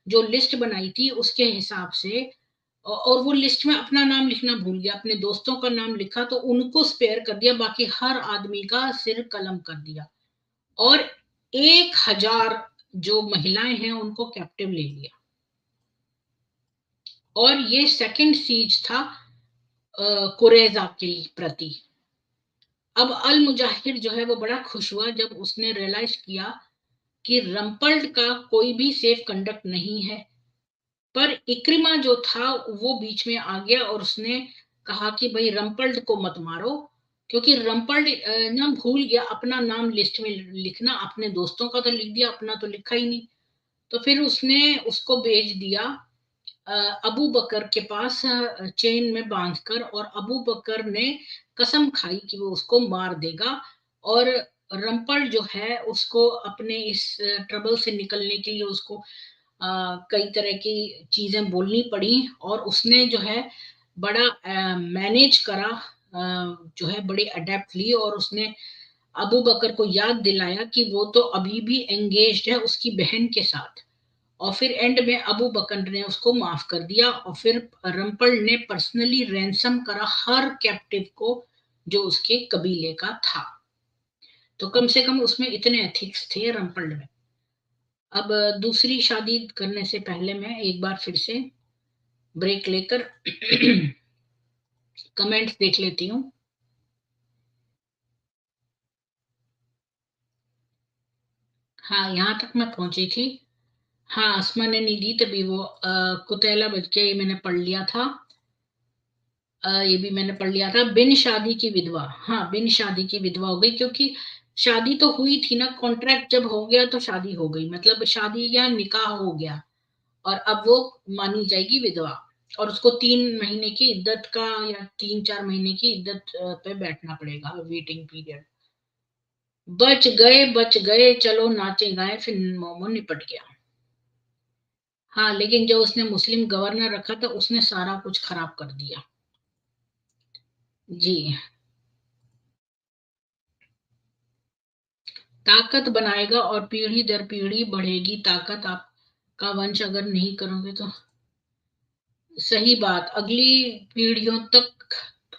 जो लिस्ट बनाई थी उसके हिसाब से, और वो लिस्ट में अपना नाम लिखना भूल गया, अपने दोस्तों का नाम लिखा तो उनको स्पेयर कर दिया, बाकी हर आदमी का सिर कलम कर दिया। और 1000 जो महिलाएं हैं उनको कैप्टिव ले लिया। और ये सेकंड सीज था कुरैजा के प्रति। अब अल मुजाहिर जो है वो बड़ा खुश हुआ जब उसने रियलाइज किया कि रम्पल्ड का कोई भी सेफ कंडक्ट नहीं है। पर इक्रिमा जो था वो बीच में आ गया और उसने कहा कि भाई रम्पल्ड को मत मारो, क्योंकि रम्पल्ड ना भूल गया अपना नाम लिस्ट में लिखना, अपने दोस्तों का तो लिख दिया, अपना तो लिखा ही नहीं। तो फिर उसने उसको भेज दिया अबू बकर के पास चेन में बांधकर, और अबू बकर ने कसम खाई कि वो उसको मार देगा। और रम्पल जो है उसको अपने इस ट्रबल से निकलने के लिए उसको कई तरह की चीजें बोलनी पड़ी, और उसने जो है बड़ा मैनेज करा, जो है बड़ी अडेप्ट ली, और उसने अबू बकर को याद दिलाया कि वो तो अभी भी एंगेज्ड है उसकी बहन के साथ। और फिर एंड में अबू बकर ने उसको माफ कर दिया, और फिर रम्पल ने पर्सनली रैंसम करा हर कैप्टिव को जो उसके कबीले का था। तो कम से कम उसमें इतने एथिक्स थे रम्पल में। अब दूसरी शादी करने से पहले मैं एक बार फिर से ब्रेक लेकर कमेंट्स देख लेती हूँ। हाँ, यहाँ तक मैं पहुंची थी। हाँ, अस्मा ने नहीं दी तभी वो कुतैला बच गया, ये मैंने पढ़ लिया था। ये भी मैंने पढ़ लिया था। बिन शादी की विधवा, हाँ बिन शादी की विधवा हो गई, क्योंकि शादी तो हुई थी ना, कॉन्ट्रैक्ट जब हो गया तो शादी हो गई, मतलब शादी या निकाह हो गया, और अब वो मानी जाएगी विधवा। और उसको 3 महीने की इद्दत का या 3-4 महीने की इद्दत पे बैठना पड़ेगा, वेटिंग पीरियड। बच गए, चलो नाचे गाए, फिर मोमो निपट गया। हाँ, लेकिन जो उसने मुस्लिम गवर्नर रखा था उसने सारा कुछ खराब कर दिया। जी। ताकत बनाएगा और पीढ़ी दर पीढ़ी बढ़ेगी ताकत, आपका वंश अगर नहीं करोगे तो। सही बात, अगली पीढ़ियों तक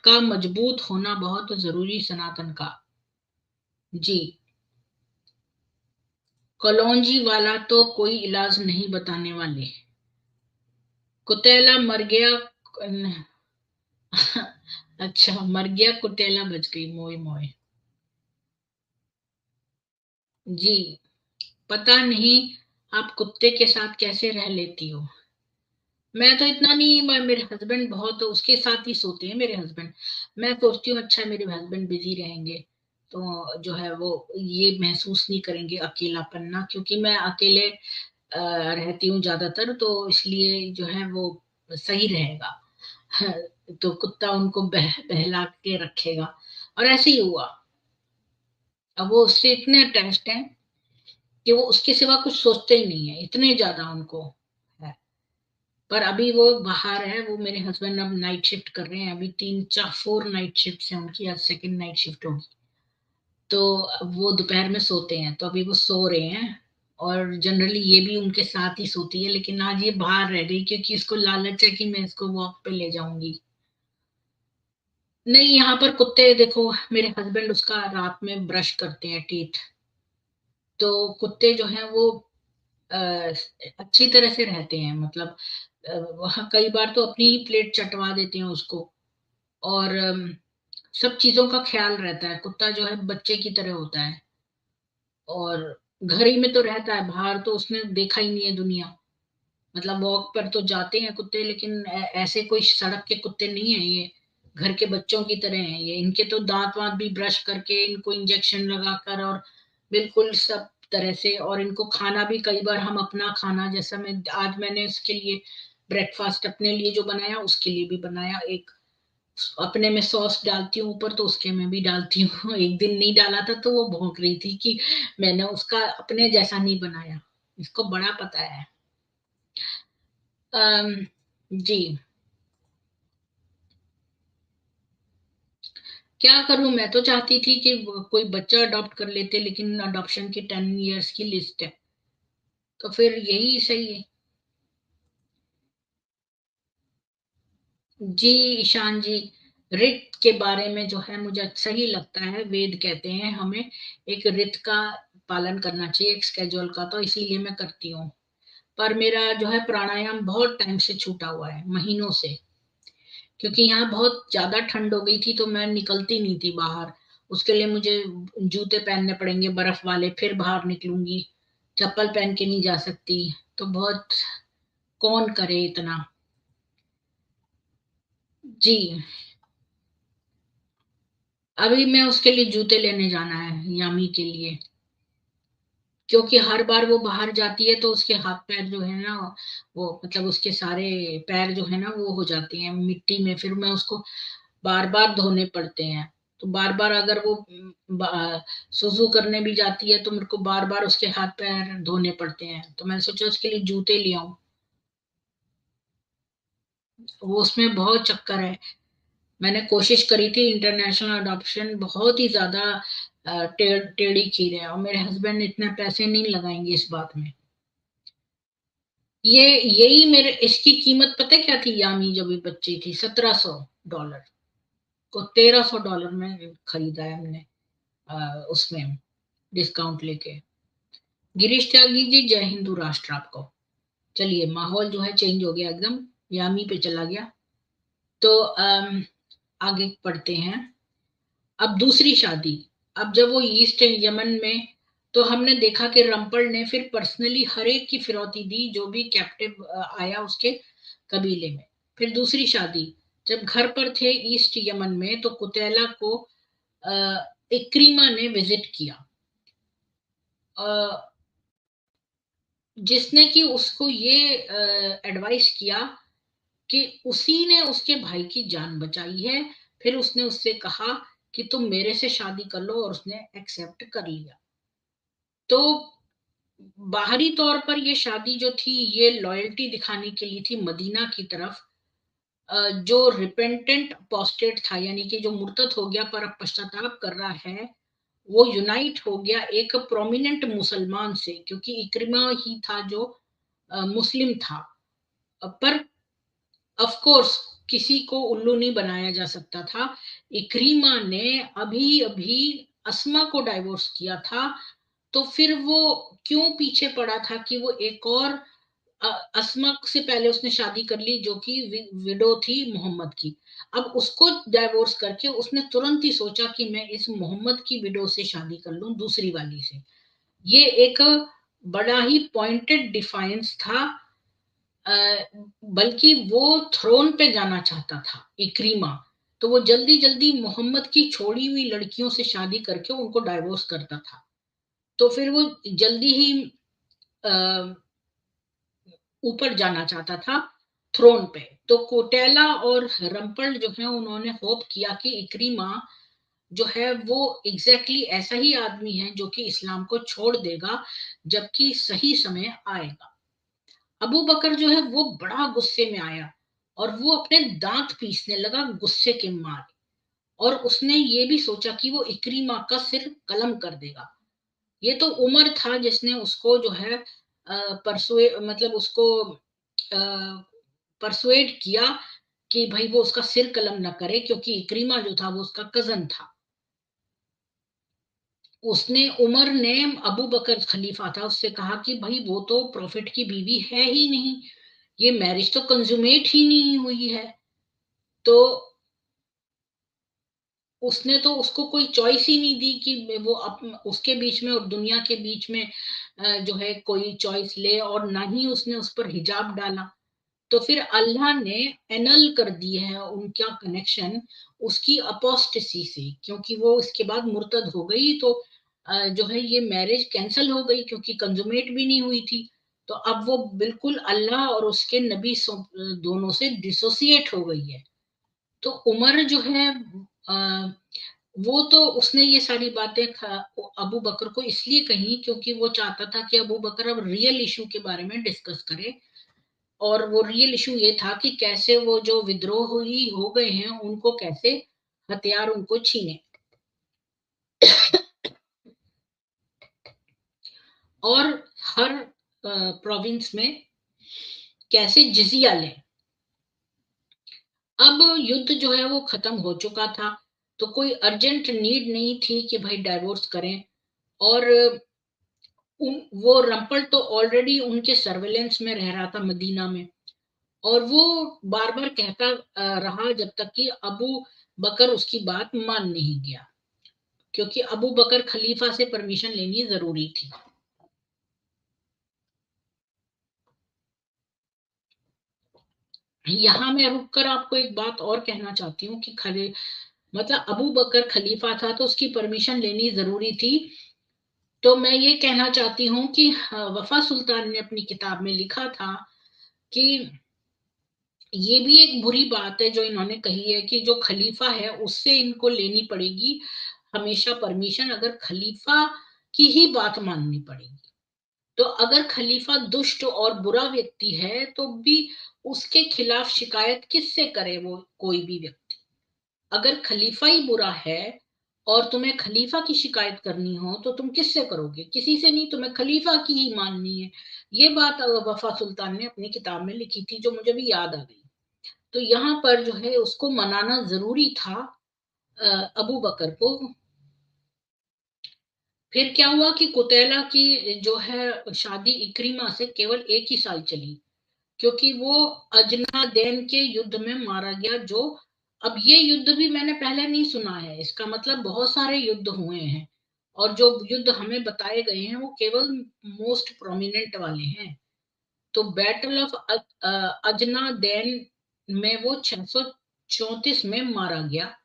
का मजबूत होना बहुत जरूरी सनातन का। जी, कलौंजी वाला तो कोई इलाज नहीं बताने वाले। कुतेला मर गया। अच्छा, मर गया कुटेला बच गई, मोए मोए। जी, पता नहीं आप कुत्ते के साथ कैसे रह लेती हो। मैं तो इतना नहीं, मेरे हस्बैंड बहुत उसके साथ ही सोते हैं मेरे हस्बैंड। मैं सोचती हूँ अच्छा मेरे हस्बैंड बिजी रहेंगे तो जो है वो ये महसूस नहीं करेंगे अकेलापन ना, क्योंकि मैं अकेले रहती हूँ ज्यादातर, तो इसलिए जो है वो सही रहेगा। तो कुत्ता उनको बहला के रखेगा। और ऐसे ही हुआ। अब वो उससे इतने अटैच्ड हैं कि वो उसके सिवा कुछ सोचते ही नहीं है, इतने ज्यादा उनको है। पर अभी वो बाहर है, वो मेरे हस्बैंड अब नाइट शिफ्ट कर रहे हैं, अभी 3 4 4 नाइट शिफ्ट है उनकी, आज सेकंड नाइट शिफ्ट होगी। तो अब वो दोपहर में सोते हैं, तो अभी वो सो रहे हैं। और जनरली ये भी उनके साथ ही सोती है, लेकिन आज ये बाहर रह रही क्योंकि इसको लालच है कि मैं इसको वॉक पे ले जाऊंगी। नहीं, यहाँ पर कुत्ते देखो, मेरे हस्बैंड उसका रात में ब्रश करते हैं टीथ। तो कुत्ते जो हैं वो अ, अच्छी तरह से रहते हैं, मतलब वहाँ कई बार तो अपनी ही प्लेट चटवा देते हैं उसको। और सब चीजों का ख्याल रहता है, कुत्ता जो है बच्चे की तरह होता है। और घर ही में तो रहता है, बाहर तो उसने देखा ही नहीं है दुनिया। मतलब वॉक पर तो जाते हैं कुत्ते, लेकिन ऐसे कोई सड़क के कुत्ते नहीं है ये। घर के बच्चों की तरह हैं ये, इनके तो दांत वांत भी ब्रश करके, इनको इंजेक्शन लगाकर, और बिल्कुल सब तरह से। और इनको खाना भी कई बार हम अपना खाना, जैसा मैं आज मैंने इसके लिए ब्रेकफास्ट अपने लिए जो बनाया उसके लिए भी बनाया, एक अपने में सॉस डालती हूँ ऊपर तो उसके में भी डालती हूँ। एक दिन नहीं डाला था तो वो भौंक रही थी कि मैंने उसका अपने जैसा नहीं बनाया। इसको बड़ा पता है। अम, जी, क्या करूं, मैं तो चाहती थी कि कोई बच्चा अडॉप्ट कर लेते, लेकिन अडॉप्शन की 10 इयर्स की लिस्ट है, तो फिर यही सही है। जी ईशान जी, रित के बारे में जो है मुझे सही लगता है, वेद कहते हैं हमें एक रित का पालन करना चाहिए, एक स्केड्यूल का, तो इसीलिए मैं करती हूँ। पर मेरा जो है प्राणायाम बहुत टाइम से छूटा हुआ है, महीनों से। क्योंकि यहाँ बहुत ज्यादा ठंड हो गई थी तो मैं निकलती नहीं थी बाहर। उसके लिए मुझे जूते पहनने पड़ेंगे बर्फ वाले, फिर बाहर निकलूंगी। चप्पल पहन के नहीं जा सकती। तो बहुत, कौन करे इतना। जी, अभी मैं उसके लिए जूते लेने जाना है यामी के लिए। क्योंकि हर बार वो बाहर जाती है तो उसके हाथ पैर जो है ना, वो मतलब उसके सारे पैर जो है ना वो हो जाते हैं मिट्टी में, फिर मैं उसको बार बार धोने पड़ते हैं। तो बार बार अगर वो सुसु करने भी जाती है तो मेरे को बार बार उसके हाथ पैर धोने पड़ते हैं, तो मैंने सोचा उसके लिए जूते ले आऊं। वो उसमें बहुत चक्कर है। मैंने कोशिश करी थी इंटरनेशनल अडॉप्शन, बहुत ही ज्यादा टेढ़ी खीर है, और मेरे हस्बैंड इतने पैसे नहीं लगाएंगे इस बात में। ये यही मेरे, इसकी कीमत पता है क्या थी यामी जब ये बच्ची थी? $1700 को $1300 में खरीदा है हमने, उसमें डिस्काउंट लेके। गिरीश त्यागी जी, जय हिंदू राष्ट्र आपको। चलिए, माहौल जो है चेंज हो गया एकदम, यामी पे चला गया। तो आगे पढ़ते हैं। अब दूसरी शादी। अब जब वो ईस्ट यमन में, तो हमने देखा कि रंपल ने फिर पर्सनली हर एक की फिरौती दी जो भी कैप्टिव आया उसके कबीले में। फिर दूसरी शादी, जब घर पर थे ईस्ट यमन में, तो कुतैला को इक्रीमा ने विजिट किया, जिसने कि उसको ये एडवाइस किया कि उसी ने उसके भाई की जान बचाई है। फिर उसने उससे कहा कि तुम मेरे से शादी कर लो, और उसने एक्सेप्ट कर लिया। तो बाहरी तौर पर ये शादी जो थी ये लॉयल्टी दिखाने के लिए थी मदीना की तरफ। जो रिपेंटेंट अपोस्टेट था, यानी कि जो मुर्तद हो गया पर अब पश्चाताप कर रहा है, वो यूनाइट हो गया एक प्रोमिनेंट मुसलमान से, क्योंकि इक्रिमा ही था जो मुस्लिम था। पर ऑफ कोर्स किसी को उल्लू नहीं बनाया जा सकता था। इक्रीमा ने अभी अभी अस्मा को डाइवोर्स किया था, तो फिर वो क्यों पीछे पड़ा था कि वो एक और अस्मा से पहले उसने शादी कर ली जो कि विडो थी मोहम्मद की। अब उसको डाइवोर्स करके उसने तुरंत ही सोचा कि मैं इस मोहम्मद की विडो से शादी कर लूं, दूसरी वाली से। ये एक बड़ा ही पॉइंटेड डिफाइंस था। बल्कि वो थ्रोन पे जाना चाहता था इक्रीमा, तो वो जल्दी जल्दी मोहम्मद की छोड़ी हुई लड़कियों से शादी करके उनको डाइवोर्स करता था। तो फिर वो जल्दी ही ऊपर जाना चाहता था थ्रोन पे। तो कोटेला और रंपल जो है उन्होंने होप किया कि इक्रीमा जो है वो एग्जैक्टली ऐसा ही आदमी है जो कि इस्लाम को छोड़ देगा जबकि सही समय आएगा। अबू बकर जो है वो बड़ा गुस्से में आया और वो अपने दांत पीसने लगा गुस्से के मारे, और उसने ये भी सोचा कि वो इक्रीमा का सिर कलम कर देगा। ये तो उमर था जिसने उसको जो है परसुए मतलब उसको परसुएड किया कि भाई वो उसका सिर कलम ना करे, क्योंकि इक्रीमा जो था वो उसका कजन था। उसने उमर ने अबू बकर खलीफा था उससे कहा कि भाई वो तो प्रॉफिट की बीवी है ही नहीं, ये मैरिज तो कंजुमेट ही नहीं हुई है। तो उसने तो उसको कोई चॉइस ही नहीं दी कि वो उसके बीच में और दुनिया के बीच में जो है कोई चॉइस ले, और ना ही उसने उस पर हिजाब डाला। तो फिर अल्लाह ने एनल कर दिए है उनका कनेक्शन उसकी अपोस्टेसी से, क्योंकि वो इसके बाद मुर्तद हो गई। तो जो है ये मैरिज कैंसिल हो गई क्योंकि कंजुमेट भी नहीं हुई थी। तो अब वो बिल्कुल अल्लाह और उसके नबी दोनों से डिसोसिएट हो गई है। तो उमर जो है वो तो उसने ये सारी बातें अबू बकर को इसलिए कही क्योंकि वो चाहता था कि अबू बकर अब रियल इशू के बारे में डिस्कस करे। और वो रियल इशू ये था कि कैसे वो जो विद्रोह ही हो गए हैं उनको कैसे हथियार उनको छीने, और हर प्रोविंस में कैसे जिजिया लें। अब युद्ध जो है वो खत्म हो चुका था, तो कोई अर्जेंट नीड नहीं थी कि भाई डाइवोर्स करें। और वो रंपल तो ऑलरेडी उनके सर्वेलेंस में रह रहा था मदीना में, और वो बार बार कहता रहा जब तक कि अबू बकर उसकी बात मान नहीं गया, क्योंकि अबू बकर खलीफा से परमिशन लेनी जरूरी थी। यहाँ मैं रुककर आपको एक बात और कहना चाहती हूँ कि खली मतलब अबू बकर खलीफा था तो उसकी परमिशन लेनी जरूरी थी। तो मैं ये कहना चाहती हूँ कि वफा सुल्तान ने अपनी किताब में लिखा था कि ये भी एक बुरी बात है जो इन्होंने कही है कि जो खलीफा है उससे इनको लेनी पड़ेगी हमेशा परमिशन, अगर खलीफा की ही बात माननी पड़ेगी। तो अगर खलीफा दुष्ट और बुरा व्यक्ति है तो भी उसके खिलाफ शिकायत किससे करे वो कोई भी व्यक्ति। अगर खलीफा ही बुरा है और तुम्हें खलीफा की शिकायत करनी हो तो तुम किससे करोगे, किसी से नहीं, तुम्हें खलीफा की ही माननी है। ये बात वफा सुल्तान ने अपनी किताब में लिखी थी जो मुझे भी याद आ गई। तो यहाँ पर जो है उसको मनाना जरूरी था अबू बकर को। फिर क्या हुआ कि कुतैला की जो है शादी इक्रीमा से केवल एक ही साल चली, क्योंकि वो अजनादैन के युद्ध में मारा गया। जो अब ये युद्ध भी मैंने पहले नहीं सुना है, इसका मतलब बहुत सारे युद्ध हुए हैं, और जो युद्ध हमें बताए गए हैं वो केवल मोस्ट प्रोमिनेंट वाले हैं। तो बैटल ऑफ अजनादैन में वो 634 में मारा गया।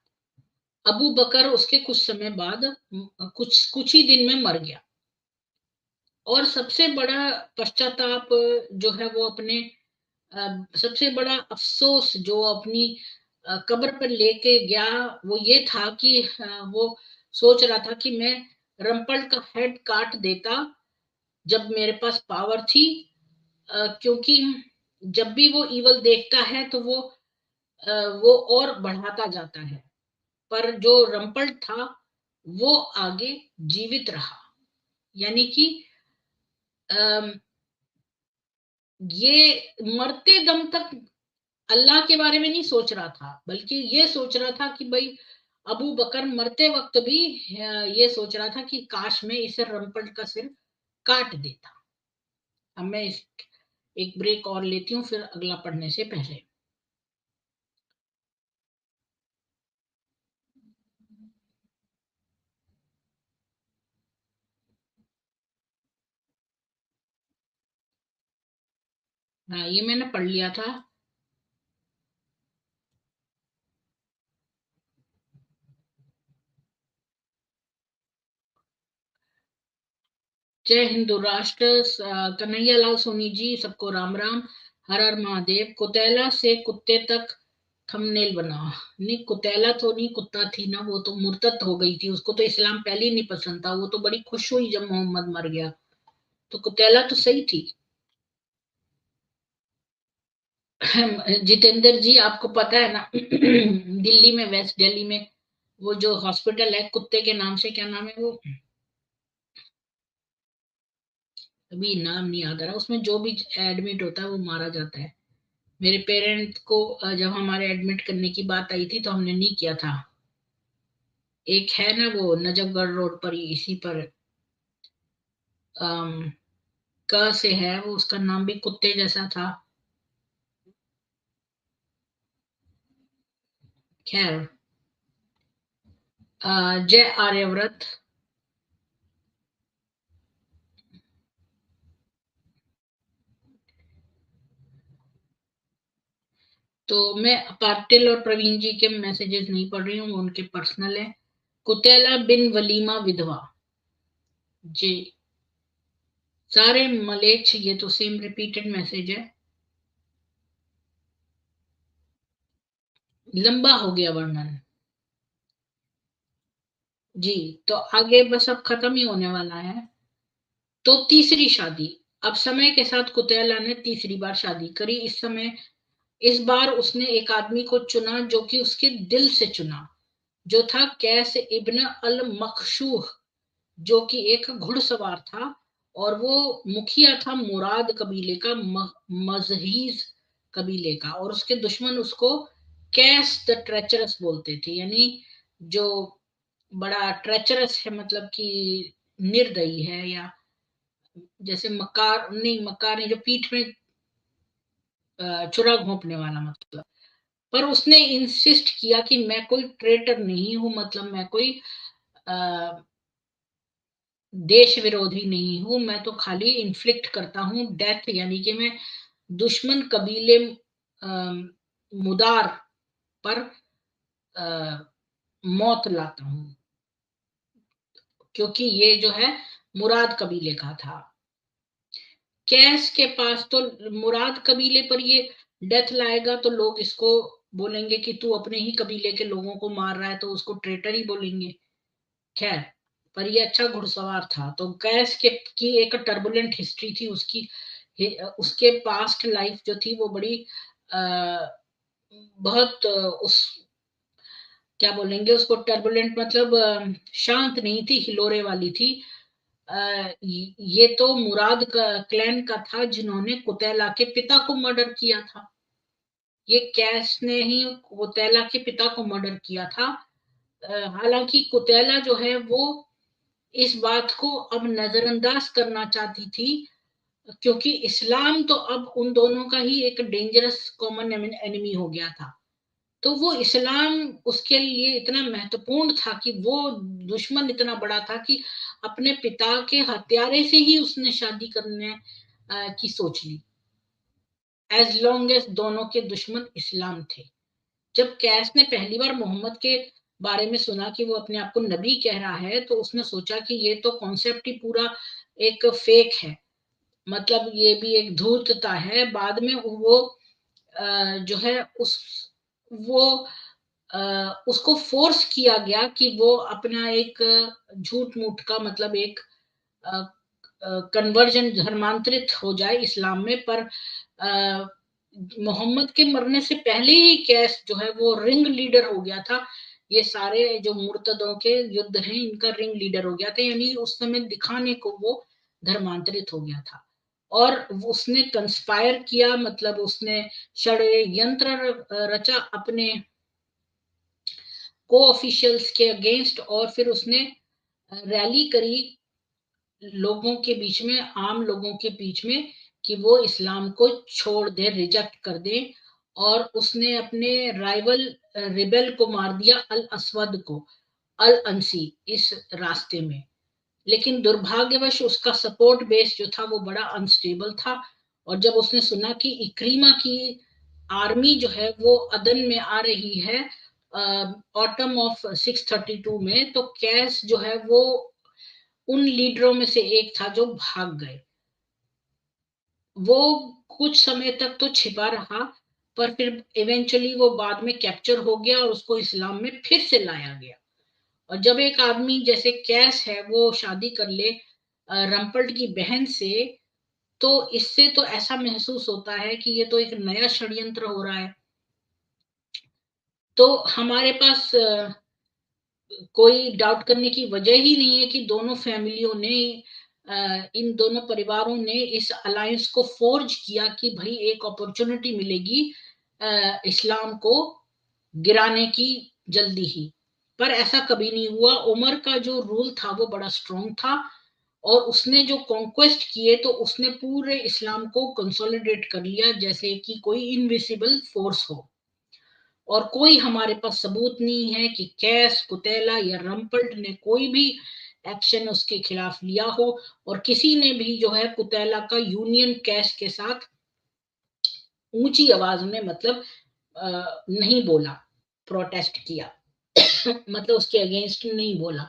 अबू बकर उसके कुछ समय बाद कुछ कुछ ही दिन में मर गया। और सबसे बड़ा पश्चाताप जो है वो अपने सबसे बड़ा अफसोस जो अपनी कब्र पर लेके गया वो ये था कि वो सोच रहा था कि मैं रंपल का हेड काट देता जब मेरे पास पावर थी। क्योंकि जब भी वो इवल देखता है तो वो और बढ़ाता जाता है, पर जो रंपल था वो आगे जीवित रहा। यानी कि ये मरते दम तक अल्लाह के बारे में नहीं सोच रहा था, बल्कि ये सोच रहा था कि भाई अबू बकर मरते वक्त भी ये सोच रहा था कि काश मैं इसे रंपट का सिर काट देता। अब मैं एक ब्रेक और लेती हूँ फिर अगला पढ़ने से पहले। हाँ, ये मैंने पढ़ लिया था। जय हिंदू राष्ट्र। कन्हैया लाल सोनी जी, सबको राम राम। हर हर महादेव। कुतैला से कुत्ते तक थंबनेल बना। नहीं, कुतैला तो नहीं, कुत्ता थी ना, वो तो मुर्तद हो गई थी, उसको तो इस्लाम पहले ही नहीं पसंद था, वो तो बड़ी खुश हुई जब मोहम्मद मर गया। तो कुतैला तो सही थी। जितेंद्र जी, आपको पता है ना दिल्ली में, वेस्ट दिल्ली में, वो जो हॉस्पिटल है कुत्ते के नाम से, क्या नाम है वो, अभी नाम नहीं याद आ रहा, उसमें जो भी एडमिट होता है वो मारा जाता है। मेरे पेरेंट्स को जब हमारे एडमिट करने की बात आई थी तो हमने नहीं किया था। एक है ना वो नजफगढ़ रोड पर ही, इसी पर, अम, क से है वो, उसका नाम भी कुत्ते जैसा था। खैर, जय आर्यव्रत। तो मैं पाटिल और प्रवीण जी के मैसेजेस नहीं पढ़ रही हूँ, वो उनके पर्सनल है। कुतैला बिन वलीमा विधवा। जी, सारे मलेच्छ, ये तो सेम रिपीटेड मैसेज है। लंबा हो गया वर्णन। जी, तो आगे बस अब खत्म ही होने वाला है। तो तीसरी शादी। अब समय के साथ कुतैला ने तीसरी बार शादी करी। इस बार उसने एक आदमी को चुना जो कि उसके दिल से चुना, जो था कैस इब्न अल मखशूह, जो कि एक घुड़सवार था, और वो मुखिया था मुराद कबीले का, मजहीज कबीले का, और उसके दुश्मन उसको कैस द ट्रेचरस बोलते थे, यानी जो बड़ा ट्रेचरस है, मतलब कि निर्दयी है, या जैसे मकार नहीं, मकार नहीं, जो पीठ में छुरा घोंपने वाला मतलब। पर उसने इंसिस्ट किया कि मैं कोई ट्रेटर नहीं हूं, मतलब मैं कोई अ, देश विरोधी नहीं हूं, मैं तो खाली इन्फ्लिक्ट करता हूं डेथ, यानी कि मैं दुश्मन कबीले मुदार पर अ, मौत लाता हूं, क्योंकि ये जो है मुराद कबीले का था। कैस के पास तो मुराद कबीले पर ये डेथ लाएगा तो लोग इसको बोलेंगे कि तू अपने ही कबीले के लोगों को मार रहा है, तो उसको ट्रेटर ही बोलेंगे। खैर, पर ये अच्छा घुड़सवार था। तो कैस के की एक टर्बुलेंट हिस्ट्री थी उसकी। उसके पास्ट लाइफ जो थी वो बड़ी आ, बहुत उस क्या बोलेंगे उसको, टर्बुलेंट मतलब शांत नहीं थी, हिलोरे वाली थी। ये तो मुराद का क्लैन का था जिन्होंने कुतैला के पिता को मर्डर किया था। ये कैस ने ही कुतैला के पिता को मर्डर किया था। हालांकि कुतैला जो है वो इस बात को अब नजरअंदाज करना चाहती थी, क्योंकि इस्लाम तो अब उन दोनों का ही एक डेंजरस कॉमन एनिमी हो गया था। तो वो इस्लाम उसके लिए इतना महत्वपूर्ण था कि वो दुश्मन इतना बड़ा था कि अपने पिता के हत्यारे से ही उसने शादी करने की सोच ली, एज लॉन्ग एज दोनों के दुश्मन इस्लाम थे। जब कैस ने पहली बार मोहम्मद के बारे में सुना कि वो अपने आप को नबी कह रहा है, तो उसने सोचा कि ये तो कॉन्सेप्ट ही पूरा एक फेक है, मतलब ये भी एक धूर्तता है। बाद में वो जो है वो उसको फोर्स किया गया कि वो अपना एक झूठ मूठ का, मतलब एक कन्वर्जन, धर्मांतरित हो जाए इस्लाम में। पर मोहम्मद के मरने से पहले ही कैस जो है वो रिंग लीडर हो गया था। ये सारे जो मुर्तदों के युद्ध हैं इनका रिंग लीडर हो गया था, यानी उस समय दिखाने को वो धर्मांतरित हो गया था। और उसने कंस्पायर किया, मतलब उसने षड्यंत्र रचा अपने को ऑफिशियल्स के अगेंस्ट, और फिर उसने रैली करी लोगों के बीच में, आम लोगों के बीच में, कि वो इस्लाम को छोड़ दे, रिजेक्ट कर दे। और उसने अपने राइवल रिबेल को मार दिया, अल असवद को, अल अंसी, इस रास्ते में। लेकिन दुर्भाग्यवश उसका सपोर्ट बेस जो था वो बड़ा अनस्टेबल था। और जब उसने सुना कि इक्रीमा की आर्मी जो है वो अदन में आ रही है ऑटम ऑफ 632 में, तो कैस जो है वो उन लीडरों में से एक था जो भाग गए। वो कुछ समय तक तो छिपा रहा, पर फिर इवेंचुअली वो बाद में कैप्चर हो गया और उसको इस्लाम में फिर से लाया गया। और जब एक आदमी जैसे कैस है वो शादी कर ले रम्पल्ट की बहन से, तो इससे तो ऐसा महसूस होता है कि ये तो एक नया षड्यंत्र हो रहा है। तो हमारे पास कोई डाउट करने की वजह ही नहीं है कि दोनों फैमिलियों ने, इन दोनों परिवारों ने इस अलायंस को फोर्ज किया कि भाई एक अपॉर्चुनिटी मिलेगी इस्लाम को गिराने की जल्दी ही। पर ऐसा कभी नहीं हुआ। उमर का जो रूल था वो बड़ा स्ट्रॉन्ग था, और उसने जो कॉन्क्वेस्ट किए तो उसने पूरे इस्लाम को कंसोलिडेट कर लिया, जैसे कि कोई इनविजिबल फोर्स हो। और कोई हमारे पास सबूत नहीं है कि कैस, कुतैला या रम्पल्ट ने कोई भी एक्शन उसके खिलाफ लिया हो। और किसी ने भी जो है कुतैला का यूनियन कैश के साथ ऊंची आवाज में, मतलब नहीं बोला, प्रोटेस्ट किया मतलब उसके अगेंस्ट नहीं बोला।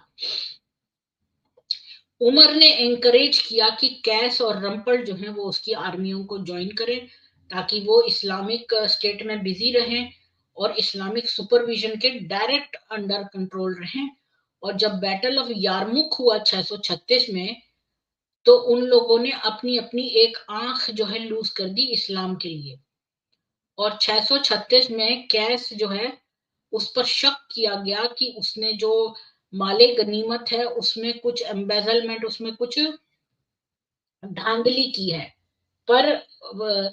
उमर ने एनकरेज किया कि कैस और रम्पल्ट जो है वो उसकी आर्मियों को ज्वाइन करें, ताकि वो इस्लामिक स्टेट में बिजी रहें और इस्लामिक सुपरविजन के डायरेक्ट अंडर कंट्रोल रहें। और जब बैटल ऑफ यारमुख हुआ 636 में, तो उन लोगों ने अपनी अपनी एक आंख जो है लूज कर दी इस्लाम के लिए। और 636 में कैस जो है उस पर शक किया गया कि उसने जो माले गनीमत है उसमें कुछ एम्बेजलमेंट, उसमें कुछ धांधली की है। पर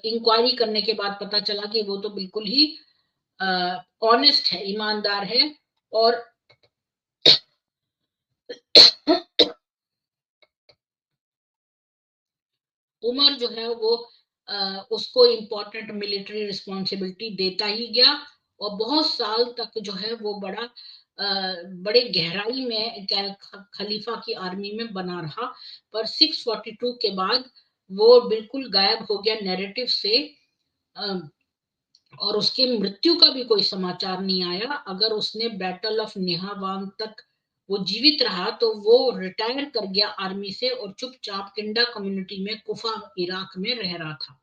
इंक्वायरी करने के बाद पता चला कि वो तो बिल्कुल ही ऑनेस्ट है, ईमानदार है। और उमर जो है वो उसको इम्पोर्टेंट मिलिट्री रिस्पॉन्सिबिलिटी देता ही गया। और बहुत साल तक जो है वो बड़े गहराई में खलीफा की आर्मी में बना रहा। पर 642 के बाद वो बिल्कुल गायब हो गया नैरेटिव से। और उसकी मृत्यु का भी कोई समाचार नहीं आया। अगर उसने बैटल ऑफ निहावान तक वो जीवित रहा तो वो रिटायर कर गया आर्मी से और चुपचाप किंडा कम्युनिटी में कुफा इराक में रह रहा था।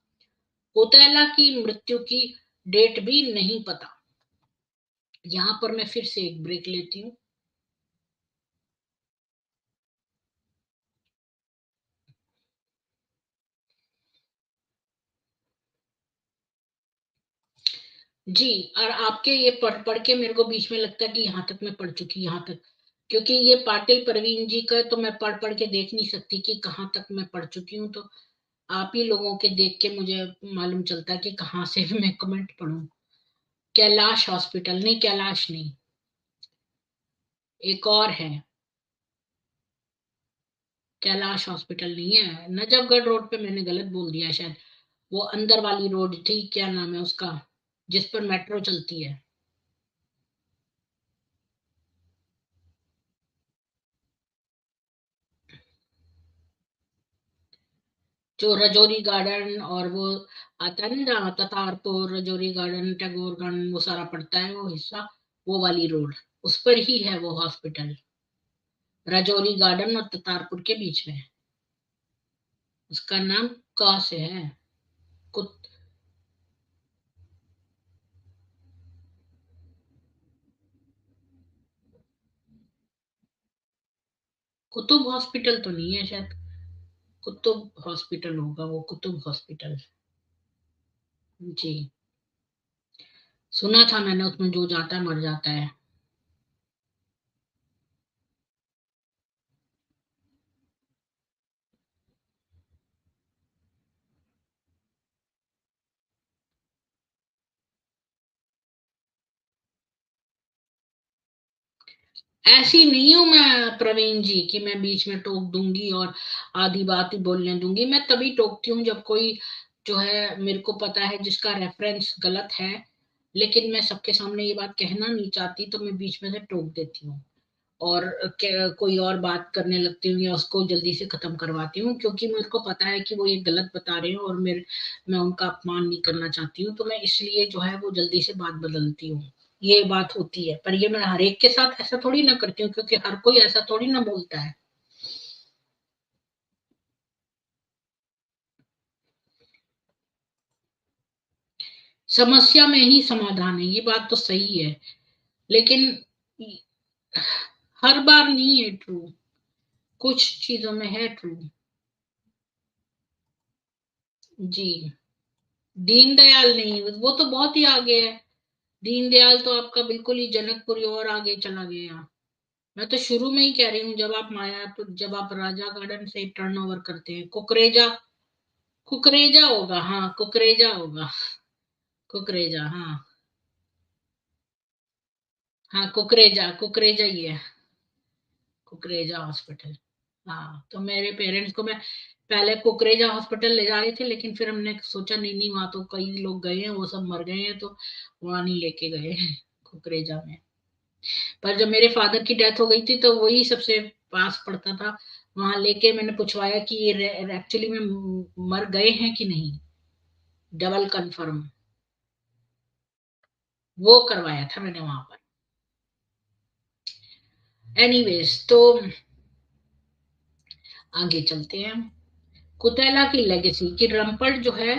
कोतैला की मृत्यु की डेट भी नहीं पता। यहां पर मैं फिर से एक ब्रेक लेती हूँ। जी। और आपके ये पढ़ पढ़ के मेरे को बीच में लगता है कि यहाँ तक मैं पढ़ चुकी, यहाँ तक, क्योंकि ये पाटिल परवीन जी का तो मैं पढ़ पढ़ के देख नहीं सकती कि कहाँ तक मैं पढ़ चुकी हूँ। तो आप ही लोगों के देख के मुझे मालूम चलता है कि कहाँ से मैं कमेंट पढ़ूं। कैलाश हॉस्पिटल नहीं, कैलाश नहीं, एक और है। कैलाश हॉस्पिटल नहीं है, नजफगढ़ रोड पे मैंने गलत बोल दिया शायद। वो अंदर वाली रोड थी, क्या नाम है उसका, जिस पर मेट्रो चलती है। जो रजौरी गार्डन और वो आता है ना, जहाँ ततारपुर, रजौरी गार्डन, टैगोर गार्डन, वो सारा पड़ता है वो हिस्सा, वो वाली रोड, उस पर ही है वो हॉस्पिटल। रजौरी गार्डन और ततारपुर के बीच में है। उसका नाम क से है। कुत, कुतुब हॉस्पिटल तो नहीं है शायद। कुतुब हॉस्पिटल होगा वो, कुतुब हॉस्पिटल। जी। सुना था मैंने, उसमें जो जाता है मर जाता है। ऐसी नहीं हूं मैं प्रवीण जी कि मैं बीच में टोक दूंगी और आधी बात ही बोलने दूंगी। मैं तभी टोकती हूँ जब कोई जो है मेरे को पता है जिसका रेफरेंस गलत है, लेकिन मैं सबके सामने ये बात कहना नहीं चाहती, तो मैं बीच में से टोक देती हूँ और कोई और बात करने लगती हूँ या उसको जल्दी से खत्म करवाती हूँ, क्योंकि मेरे को पता है कि वो ये गलत बता रहे हैं और मैं उनका अपमान नहीं करना चाहती हूँ, तो मैं इसलिए जो है वो जल्दी से बात बदलती हूँ। ये बात होती है, पर ये मैं हर एक के साथ ऐसा थोड़ी ना करती हूँ, क्योंकि हर कोई ऐसा थोड़ी ना बोलता है। समस्या में ही समाधान है, ये बात तो सही है, लेकिन हर बार नहीं है ट्रू, कुछ चीजों में है ट्रू। जी। दीनदयाल नहीं, वो तो बहुत ही आगे है। दीनदयाल तो आपका बिल्कुल ही जनकपुरी और आगे चला गया। मैं तो शुरू में ही कह रही हूँ, जब आप मायापुर, जब आप राजा गार्डन से टर्न ओवर करते हैं, कुकरेजा, कुकरेजा होगा, हाँ कुकरेजा होगा। कुकरेजा, हाँ। हाँ कुकरेजा, कुकरेजा ही है। कुकरेजा हॉस्पिटल। हाँ, तो मेरे पेरेंट्स को मैं पहले कुकरेजा हॉस्पिटल ले जा रही थी, लेकिन फिर हमने सोचा नहीं नहीं, वहां तो कई लोग गए हैं, वो सब मर गए हैं, तो वहां नहीं लेके गए कुकरेजा में। पर जब मेरे फादर की डेथ हो गई थी, तो वही सबसे पास पड़ता था। वहां लेके मैंने पूछवाया कि ये एक्चुअली में मर गए हैं कि नहीं, डबल कंफर्म, वो करवाया था मैंने वहां पर। एनीवेज, तो आगे चलते हैं। कुतैला की लेगेसी कि रम्पट जो है,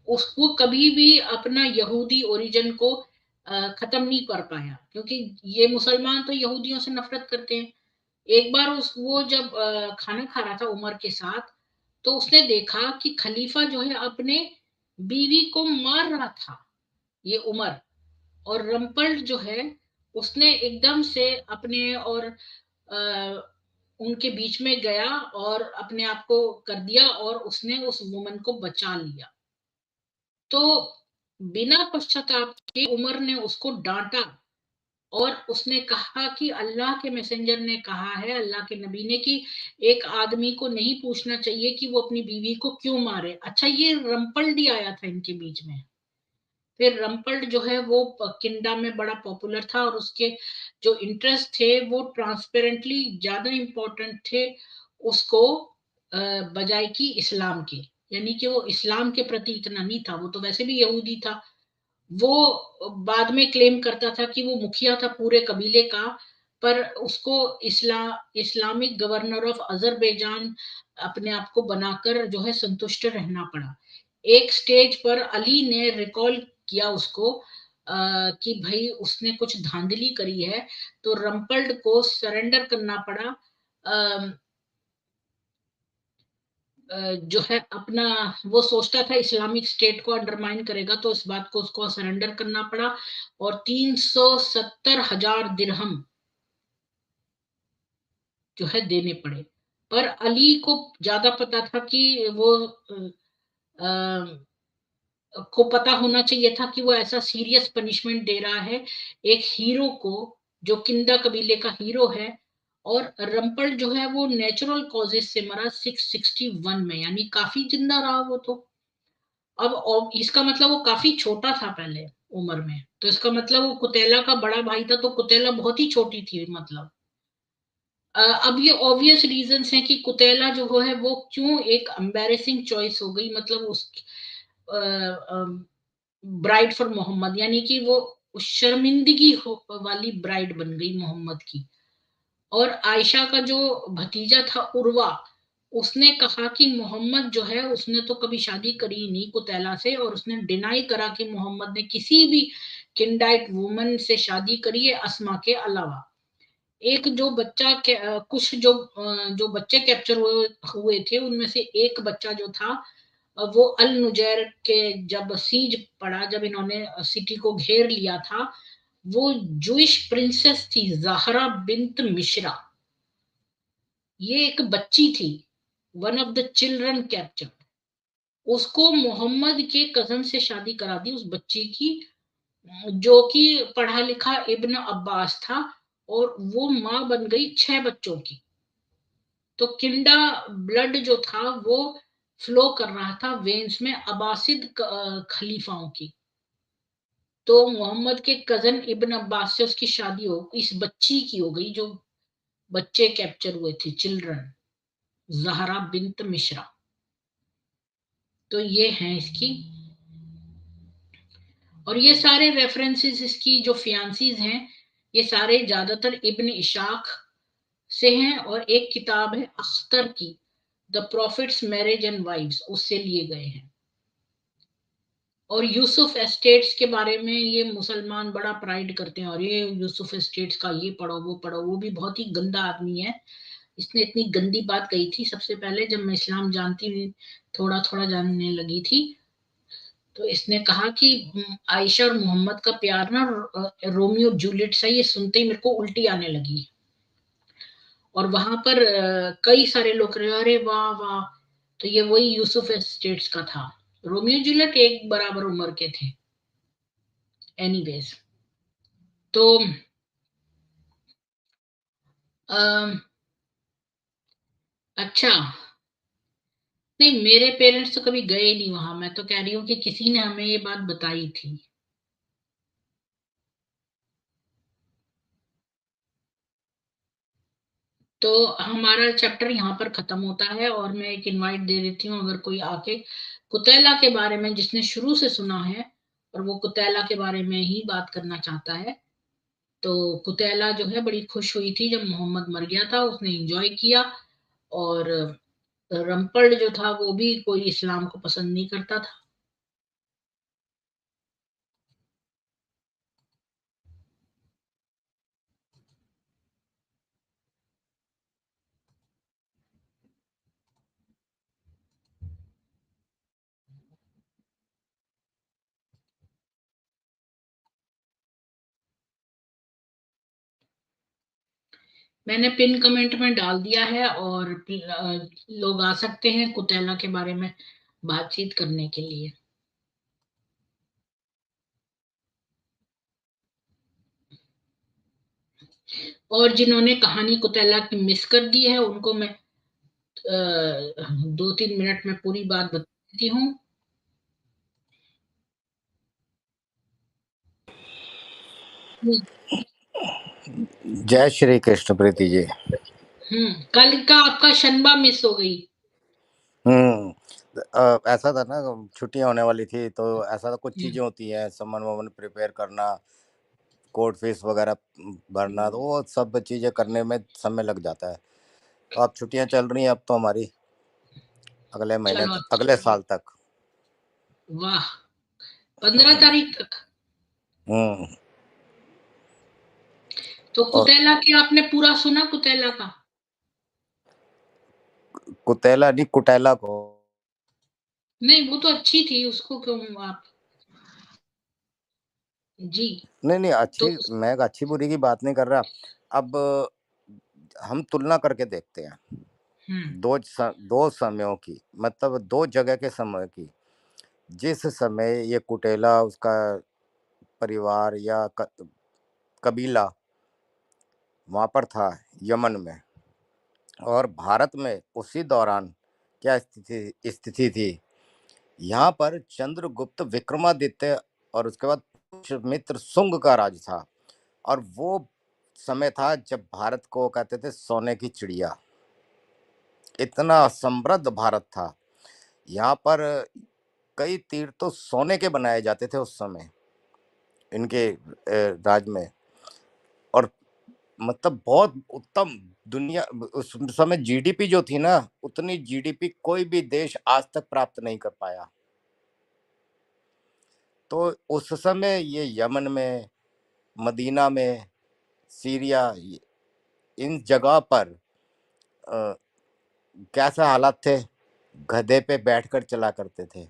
उसको कभी भी अपना यहूदी ओरिजिन को खत्म नहीं कर पाया, क्योंकि ये मुसलमान तो यहूदियों से नफरत करते हैं। एक बार वो जब खाना खा रहा था उमर के साथ, तो उसने देखा कि खलीफा जो है अपने बीवी को मार रहा था, ये उमर। और रम्पल्ट जो है, उसने एकदम से अपने और उनके बीच में गया और अपने आप को कर दिया, और उसने उस वुमन को बचा लिया। तो बिना पश्चाताप के उमर ने उसको डांटा, और उसने कहा कि अल्लाह के मैसेंजर ने कहा है, अल्लाह के नबी ने, कि एक आदमी को नहीं पूछना चाहिए कि वो अपनी बीवी को क्यों मारे। अच्छा, ये रम्पल्ड आया था इनके बीच में। फिर रम्पल्ड जो है वो किंगडम में बड़ा पॉपुलर था, और उसके जो इंटरेस्ट थे वो ट्रांसपेरेंटली ज्यादा इंपॉर्टेंट थे उसको बजाय कि इस्लाम के। यानी कि वो इस्लाम के प्रति इतना नहीं था, वो तो वैसे भी यहूदी था। वो बाद में क्लेम करता था कि वो मुखिया था पूरे कबीले का, पर उसको इस्लामिक गवर्नर ऑफ अजरबैजान अपने आप को बनाकर जो है संतुष्ट रहना पड़ा। एक स्टेज पर अली ने रिकॉल किया उसको कि भाई उसने कुछ धांधली करी है, तो रम्पल्ड को सरेंडर करना पड़ा। जो है अपना, वो सोचता था इस्लामिक स्टेट को अंडरमाइन करेगा, तो इस बात को उसको सरेंडर करना पड़ा, और 370,000 दिरहम जो है देने पड़े। पर अली को ज्यादा पता था कि वो को पता होना चाहिए था कि वो ऐसा सीरियस पनिशमेंट दे रहा है एक हीरो को, जो किंदा कबीले का हीरो है। और रम्पल जो है वो नेचुरल कॉजेस से मरा 661 में, यानी काफी जिंदा रहा वो तो। अब इसका मतलब वो काफी छोटा था पहले उम्र में, तो इसका मतलब वो कुतेला का बड़ा भाई था, तो कुतेला बहुत ही छोटी थी मतलब। अब ये ऑब्वियस रीजंस हैं कि कुतेला जो वो है वो क्यों एक एम्बैरेसिंग चॉइस हो गई, मतलब उस ब्राइड फॉर मोहम्मद, यानी कि वो शर्मिंदगी वाली ब्राइड बन गई मोहम्मद की। और आयशा का जो भतीजा था उर्वा, उसने कहा कि मोहम्मद जो है उसने तो कभी शादी करी नहीं कुतैला से, और उसने डिनाई करा कि मोहम्मद ने किसी भी किंडाइट वुमन से शादी करी है अस्मा के अलावा। एक जो बच्चा कुछ जो बच्चे कैप्चर हुए थे, उनमें से एक बच्चा जो था, वो अल नुजैर के जब सीज पड़ा, जब इन्होंने सिटी को घेर लिया था, वो जूइश प्रिंसेस थी ज़हरा बिन्त मिश्रा। ये एक बच्ची थी, one of the children capture. उसको मोहम्मद के कजन से शादी करा दी उस बच्ची की, जो कि पढ़ा लिखा इब्न अब्बास था। और वो माँ बन गई 6 बच्चों की। तो किंडा ब्लड जो था वो फ्लो कर रहा था वेन्स में अब्बासिद खलीफाओं की। तो मोहम्मद के कजन इब्न अब्बास से उसकी शादी हो, इस बच्ची की हो गई, जो बच्चे कैप्चर हुए थे, चिल्ड्रन, जहरा बिन्त मिश्रा। तो ये हैं इसकी। और ये सारे रेफरेंसेस इसकी जो फियांसीज हैं, ये सारे ज्यादातर इब्न इशाक से हैं, और एक किताब है अख्तर की, the profits marriage and wives, उससे लिए गए हैं। और यूसुफ एस्टेट्स के बारे में ये मुसलमान बड़ा प्राइड करते हैं, और ये यूसुफ एस्टेट्स का ये पढ़ो वो पढ़ो, वो भी बहुत ही गंदा आदमी है। इसने इतनी गंदी बात कही थी सबसे पहले, जब मैं इस्लाम जानती हुई थोड़ा थोड़ा जानने लगी थी। तो इसने कहा कि आयशा और मोहम्मद का प्यार ना रोमियो जूलियट सा, ये सुनते ही मेरे को उल्टी आने लगी। और वहां पर कई सारे लोग रहे, अरे वाह वाह। तो ये वही यूसुफ एस्टेट्स का था। रोमियो जूलियट एक बराबर उम्र के थे। एनीवेज, तो अम, अच्छा, नहीं मेरे पेरेंट्स तो कभी गए नहीं वहां, मैं तो कह रही हूँ कि किसी ने हमें ये बात बताई थी। तो हमारा चैप्टर यहाँ पर खत्म होता है, और मैं एक इनवाइट दे देती हूँ, अगर कोई आके कुतैला के बारे में, जिसने शुरू से सुना है और वो कुतैला के बारे में ही बात करना चाहता है। तो कुतैला जो है बड़ी खुश हुई थी जब मोहम्मद मर गया था, उसने एंजॉय किया। और रम्पल्ड जो था वो भी कोई इस्लाम को पसंद नहीं करता था। मैंने पिन कमेंट में डाल दिया है, और लोग आ सकते हैं कुतैला के बारे में बातचीत करने के लिए। और जिन्होंने कहानी कुतैला की मिस कर दी है, उनको मैं 2-3 मिनट में पूरी बात बता देती हूँ।
जय श्री कृष्ण प्रीति जी।
कल का आपका शनबा मिस हो गई।
ऐसा था ना, छुट्टियां होने वाली थी, तो ऐसा था, कुछ
हम्म,
चीजें होती हैं, सामान वामान प्रिपेयर करना, कोर्ट फीस वगैरह भरना, तो वो सब चीजें करने में समय लग जाता है। तो अब छुट्टियां चल रही हैं, अब तो हमारी अगले महीने
चलो
अगले साल तक।
वाह, 15 तारीख तक।
हम्म।
तो
और
कुतैला की आपने पूरा सुना, कुतैला का?
कुतैला नहीं, कुटैला को।
नहीं वो तो अच्छी थी, उसको क्यों आप? जी।
नहीं नहीं,
तो
अच्छी, मैं अच्छी बुरी की बात नहीं कर रहा। अब हम तुलना करके देखते हैं
हम्म
दो समयों की, मतलब दो जगह के समय की। जिस समय ये कुटेला, उसका परिवार या कबीला वहाँ पर था, यमन में, और भारत में उसी दौरान क्या स्थिति स्थिति थी। यहाँ पर चंद्रगुप्त विक्रमादित्य और उसके बाद पुष्यमित्र शुंग का राज था। और वो समय था जब भारत को कहते थे सोने की चिड़िया, इतना समृद्ध भारत था। यहाँ पर कई तीर्थ तो सोने के बनाए जाते थे उस समय, इनके राज में। और मतलब बहुत उत्तम, दुनिया उस समय जीडीपी जो थी ना, उतनी जीडीपी कोई भी देश आज तक प्राप्त नहीं कर पाया। तो उस समय ये यमन में, मदीना में, सीरिया, इन जगह पर अ, कैसा हालात थे। गधे पे बैठकर चला करते थे,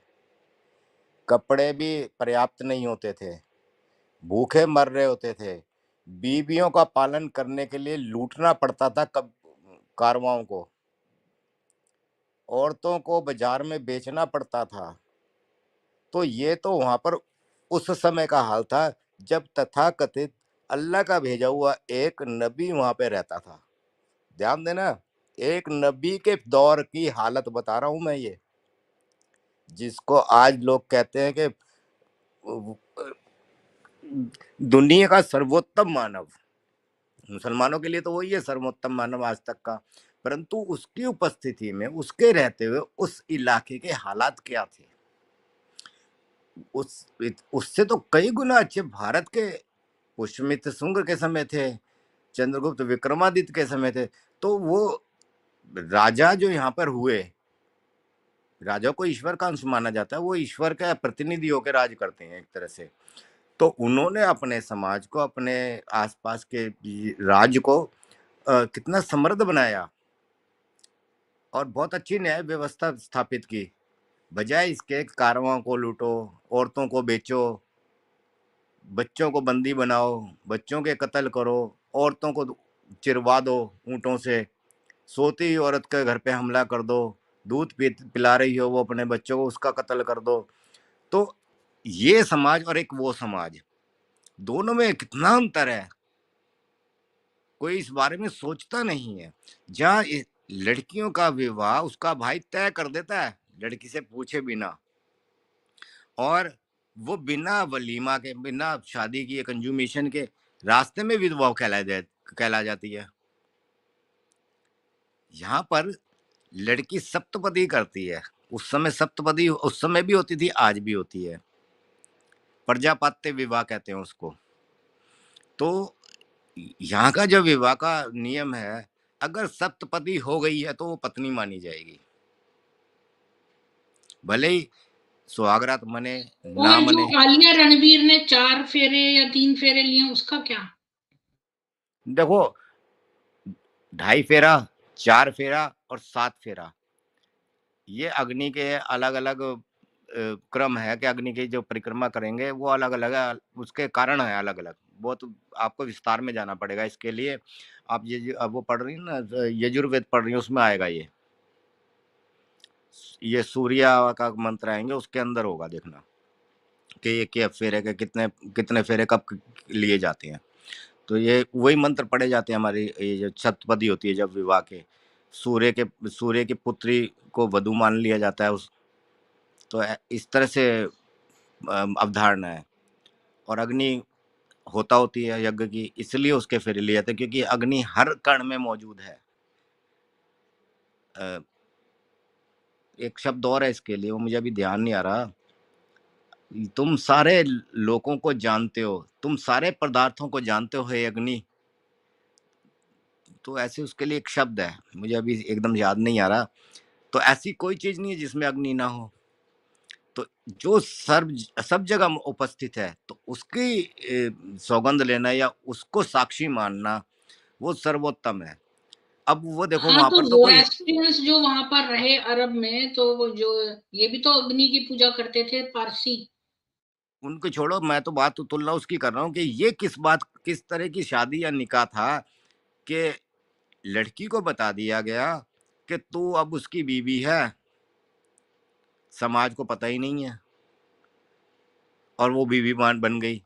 कपड़े भी पर्याप्त नहीं होते थे, भूखे मर रहे होते थे, बीवियों का पालन करने के लिए लूटना पड़ता था, कब कारवाओं को, औरतों को बाजार में बेचना पड़ता था। तो ये तो वहां पर उस समय का हाल था, जब तथाकथित अल्लाह का भेजा हुआ एक नबी वहां पे रहता था। ध्यान देना, एक नबी के दौर की हालत बता रहा हूं मैं ये, जिसको आज लोग कहते हैं कि दुनिया का सर्वोत्तम मानव। मुसलमानों के लिए तो वही है सर्वोत्तम मानव आज तक का, परंतु उसकी उपस्थिति में, उसके रहते हुए उस इलाके के हालात क्या थे, उससे तो कई गुना अच्छे भारत के पुष्यमित्र शुंग के समय थे, चंद्रगुप्त विक्रमादित्य के समय थे। तो वो राजा जो यहाँ पर हुए, राजा को ईश्वर का अंश माना जाता है, वो ईश्वर का प्रतिनिधि होकर राज करते हैं एक तरह से। तो उन्होंने अपने समाज को, अपने आसपास के राज्य को कितना समृद्ध बनाया और बहुत अच्छी न्याय व्यवस्था स्थापित की। बजाय इसके कारवां को लूटो, औरतों को बेचो, बच्चों को बंदी बनाओ, बच्चों के कत्ल करो, औरतों को चिरवा दो ऊँटों से, सोती हुई औरत के घर पे हमला कर दो, दूध पिला रही हो वो अपने बच्चों को, उसका कत्ल कर दो। तो ये समाज और एक वो समाज, दोनों में कितना अंतर है, कोई इस बारे में सोचता नहीं है। जहाँ लड़कियों का विवाह उसका भाई तय कर देता है लड़की से पूछे बिना, और वो बिना वलीमा के, बिना शादी की, कंज्यूमेशन के रास्ते में विधवा कहला जाती है। यहाँ पर लड़की सप्तपदी करती है। उस समय सप्तपदी उस समय भी होती थी, आज भी होती है, प्रजापात्य विवाह कहते हैं उसको। तो यहाँ का जो विवाह का नियम है, अगर सप्तपदी हो गई है तो वो पत्नी मानी जाएगी, भले ही सुहागरात मने ना
और जो
मने।
आलिया रणवीर ने 4 फेरे या 3 फेरे लिए, उसका क्या?
देखो, 2.5 फेरा, 4 फेरा और 7 फेरा, ये अग्नि के अलग अलग क्रम है कि अग्नि की जो परिक्रमा करेंगे वो अलग अलग है, उसके कारण है अलग अलग। बहुत आपको विस्तार में जाना पड़ेगा इसके लिए। आप ये अब वो पढ़ रही है ना, यजुर्वेद पढ़ रही है, उसमें आएगा ये सूर्य का मंत्र आएंगे, उसके अंदर होगा, देखना कि ये क्या फेरे के कितने कितने फेरे कब लिए जाते हैं। तो ये वही मंत्र पढ़े जाते हैं हमारी, ये जो सप्तपदी होती है जब विवाह के, सूर्य की पुत्री को वधू मान लिया जाता है। उस तो इस तरह से अवधारणा है। और अग्नि होता होती है यज्ञ की, इसलिए उसके फेरे लिए जाते हैं, क्योंकि अग्नि हर कण में मौजूद है। एक शब्द और है इसके लिए, वो मुझे अभी ध्यान नहीं आ रहा। तुम सारे लोगों को जानते हो, तुम सारे पदार्थों को जानते हो हे अग्नि। तो ऐसे उसके लिए एक शब्द है, मुझे अभी एकदम याद नहीं आ रहा। तो ऐसी कोई चीज नहीं है जिसमें अग्नि ना हो। तो जो सब जगह उपस्थित है, तो उसकी सौगंध लेना या उसको साक्षी मानना वो सर्वोत्तम है। अब वो देखो
हाँ,
वहां
तो
पर तो कोई,
ज़ोरास्ट्रियंस जो वहां पर रहे अरब में, तो वो जो ये भी तो अग्नि की पूजा करते थे, पारसी।
उनको छोड़ो, मैं तो बात तो तुलना उसकी कर रहा हूँ कि ये किस तरह की शादी या निकाह था कि लड़की को बता दिया गया कि तू अब उसकी बीवी है, समाज को पता ही नहीं है, और वो बीवी मान बन गई।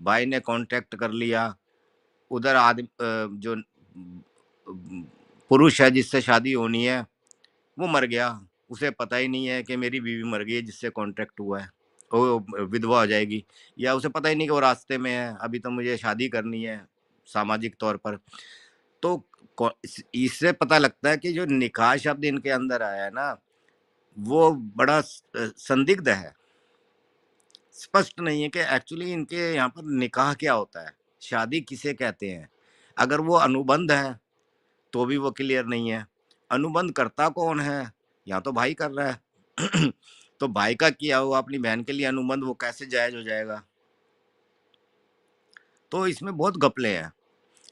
भाई ने कांटेक्ट कर लिया, उधर आदमी जो पुरुष है जिससे शादी होनी है वो मर गया, उसे पता ही नहीं है कि मेरी बीवी मर गई है जिससे कॉन्ट्रैक्ट हुआ है, वो विधवा हो जाएगी। या उसे पता ही नहीं कि वो रास्ते में है, अभी तो मुझे शादी करनी है सामाजिक तौर पर। तो इससे पता लगता है कि जो निकाह शब्द इनके अंदर आया है ना, वो बड़ा संदिग्ध है, स्पष्ट नहीं है कि एक्चुअली इनके यहाँ पर निकाह क्या होता है, शादी किसे कहते हैं। अगर वो अनुबंध है तो भी वो क्लियर नहीं है, अनुबंध करता कौन है, यहाँ तो भाई कर रहा है तो भाई का किया हुआ अपनी बहन के लिए अनुबंध वो कैसे जायज हो जाएगा। तो इसमें बहुत घपले हैं।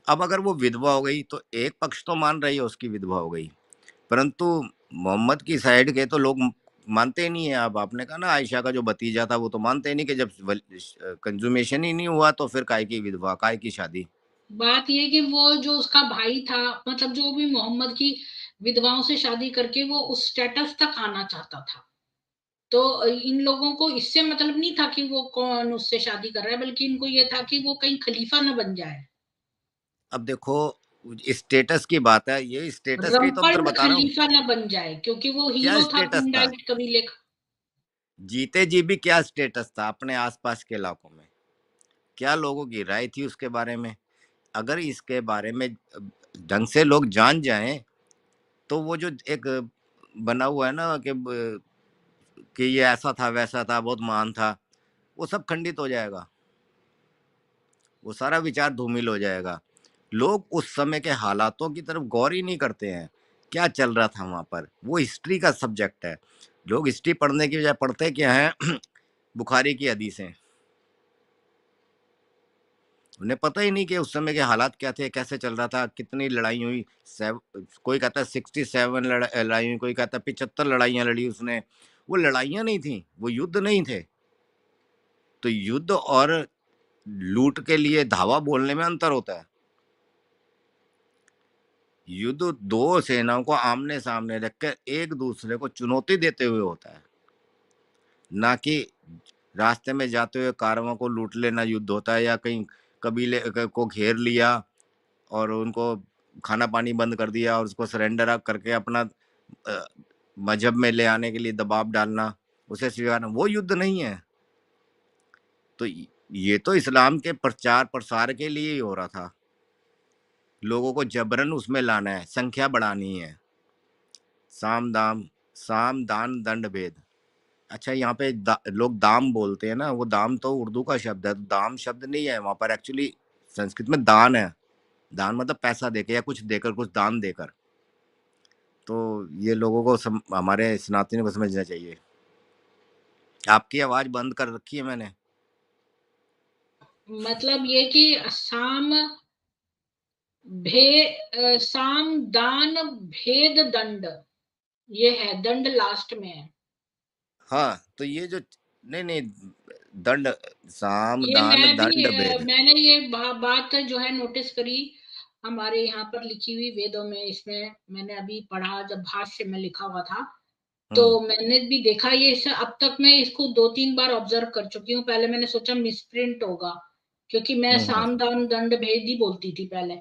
अब अगर वो विधवा हो गई तो एक पक्ष तो मान रही है उसकी विधवा हो गई, परंतु मोहम्मद की साइड के तो लोग मानते ही नहीं है। अब आपने कहा ना आयशा का जो भतीजा था, वो तो मानते ही नहीं कि जब कंजुमेशन ही नहीं हुआ तो फिर काय की विधवा, काय की शादी।
बात ये कि वो जो उसका भाई था, मतलब जो भी मोहम्मद की विधवाओं से शादी करके वो उस स्टेटस तक आना चाहता था। तो इन लोगों को इससे मतलब नहीं था कि वो कौन उससे शादी कर रहा है, बल्कि इनको ये था कि वो कहीं खलीफा न बन जाए।
अब देखो, स्टेटस की बात है, ये स्टेटस के ही तो अंतर
रम्पल्ड
बता रहा हूँ।
खलीफा न बन जाए, क्योंकि वो
क्या
हीरो था
स्टेटस था?
पिंडाइट कबीले का।
जीते जी भी क्या स्टेटस था अपने आसपास के इलाकों में? क्या लोगों की राय थी उसके बारे में? अगर इसके बारे में ढंग से लोग जान जाएं, तो वो जो एक बना हुआ है ना कि ये ऐसा था, वैसा था, बहुत महान था, वो सब खंडित हो जाएगा। वो सारा विचार धूमिल हो जाएगा। लोग उस समय के हालातों की तरफ गौर ही नहीं करते हैं, क्या चल रहा था वहां पर। वो हिस्ट्री का सब्जेक्ट है। लोग हिस्ट्री पढ़ने की बजाय पढ़ते क्या है बुखारी की हदीसें। उन्हें पता ही नहीं कि उस समय के हालात क्या थे, कैसे चल रहा था, कितनी लड़ाई हुई। कोई कहता है 67 लड़ाई हुई, कोई कहता है 75 लड़ाइयां लड़ी उसने। वो लड़ाइयां नहीं थी, वो युद्ध नहीं थे। तो युद्ध और लूट के लिए धावा बोलने में अंतर होता है। युद्ध दो सेनाओं को आमने सामने रखकर एक दूसरे को चुनौती देते हुए होता है, ना कि रास्ते में जाते हुए कारवां को लूट लेना युद्ध होता है, या कहीं कबीले को घेर लिया और उनको खाना पानी बंद कर दिया और उसको सरेंडर करके अपना मजहब में ले आने के लिए दबाव डालना, उसे स्वीकारना, वो युद्ध नहीं है। तो ये तो इस्लाम के प्रचार प्रसार के लिए ही हो रहा था। लोगों को जबरन उसमें लाना है, संख्या बढ़ानी है। साम दान दंड भेद। अच्छा, यहाँ पे लोग दाम बोलते हैं ना, वो दाम तो उर्दू का शब्द है, दाम शब्द नहीं है वहां पर। एक्चुअली संस्कृत में दान है। दान मतलब पैसा देकर या कुछ देकर, कुछ दान देकर। तो ये लोगों को हमारे सनातनियों को समझना चाहिए। आपकी आवाज बंद कर रखी है मैंने।
मतलब ये कि साम दान भेद दंड, ये है, दंड लास्ट में है।
हाँ, तो ये जो, नहीं नहीं, दंड, साम
ये
दान
मैं भी
दंड भेद।
मैंने ये बात जो है नोटिस करी हमारे यहाँ पर लिखी हुई वेदों में। इसमें मैंने अभी पढ़ा जब भाष्य में लिखा हुआ था, तो
हम्म
मैंने भी देखा ये अब तक मैं इसको 2-3 बार ऑब्जर्व कर चुकी हूँ। पहले मैंने सोचा मिसप्रिंट होगा, क्योंकि मैं
हम्म
साम दान दंड भेद ही बोलती थी पहले।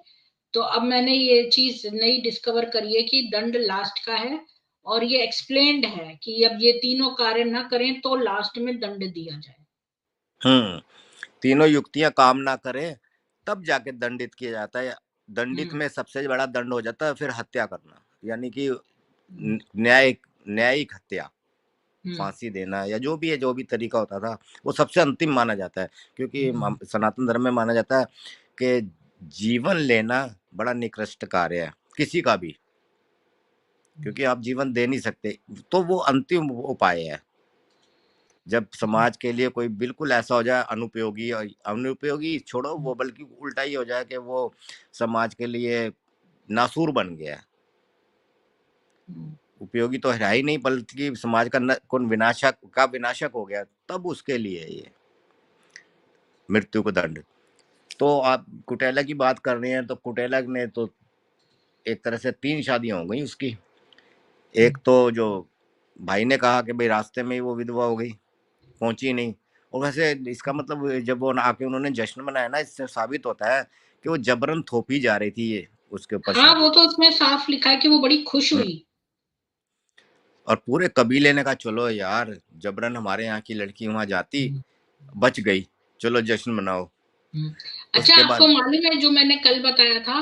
तो अब मैंने ये चीज नई डिस्कवर करी है कि दंड लास्ट का है, और ये एक्सप्लेन्ड है कि अब ये तीनों कार्य ना करें तो लास्ट में दंड दिया जाए।
हम्म तीनों युक्तियां काम ना करें, तब जाके दंडित किया जाता है। दंडित
हम्म
में सबसे बड़ा दंड हो जाता है फिर हत्या करना, यानी कि
हम्म
न्यायिक हत्या,
हम्म
फांसी देना, या जो भी है, जो भी तरीका होता था, वो सबसे अंतिम माना जाता है। क्योंकि सनातन धर्म में माना जाता है कि जीवन लेना बड़ा निकृष्ट कार्य है किसी का भी, क्योंकि आप जीवन दे नहीं सकते। तो वो अंतिम उपाय है। जब समाज के लिए कोई बिल्कुल ऐसा हो जाए अनुपयोगी, और अनुपयोगी छोड़ो, वो बल्कि उल्टा ही हो जाए कि वो समाज के लिए नासूर बन गया है। उपयोगी तो है ही नहीं, बल्कि समाज का कौन विनाशक हो गया, तब उसके लिए ये मृत्यु को दंड। तो आप कुटेला की बात कर रहे हैं, तो कुटेला ने तो एक तरह से 3 शादियां हो गई उसकी। एक तो जो भाई ने कहा कि भाई रास्ते में ही वो विधवा हो गई, पहुंची नहीं। और वैसे इसका मतलब जब वो आके उन्होंने जश्न मनाया ना, इससे साबित होता है कि वो जबरन थोपी जा रही थी ये उसके ऊपर
हाँ, वो
शादी।
तो उसमें साफ लिखा है कि वो बड़ी खुश
हम्म,
हुई।
और पूरे कबीले ने कहा चलो यार, जबरन हमारे यहाँ की लड़की वहां जाती, बच गई, चलो जश्न मनाओ।
हम्म। अच्छा,
उसके
आपको
बाद
मालूम है जो मैंने कल बताया था,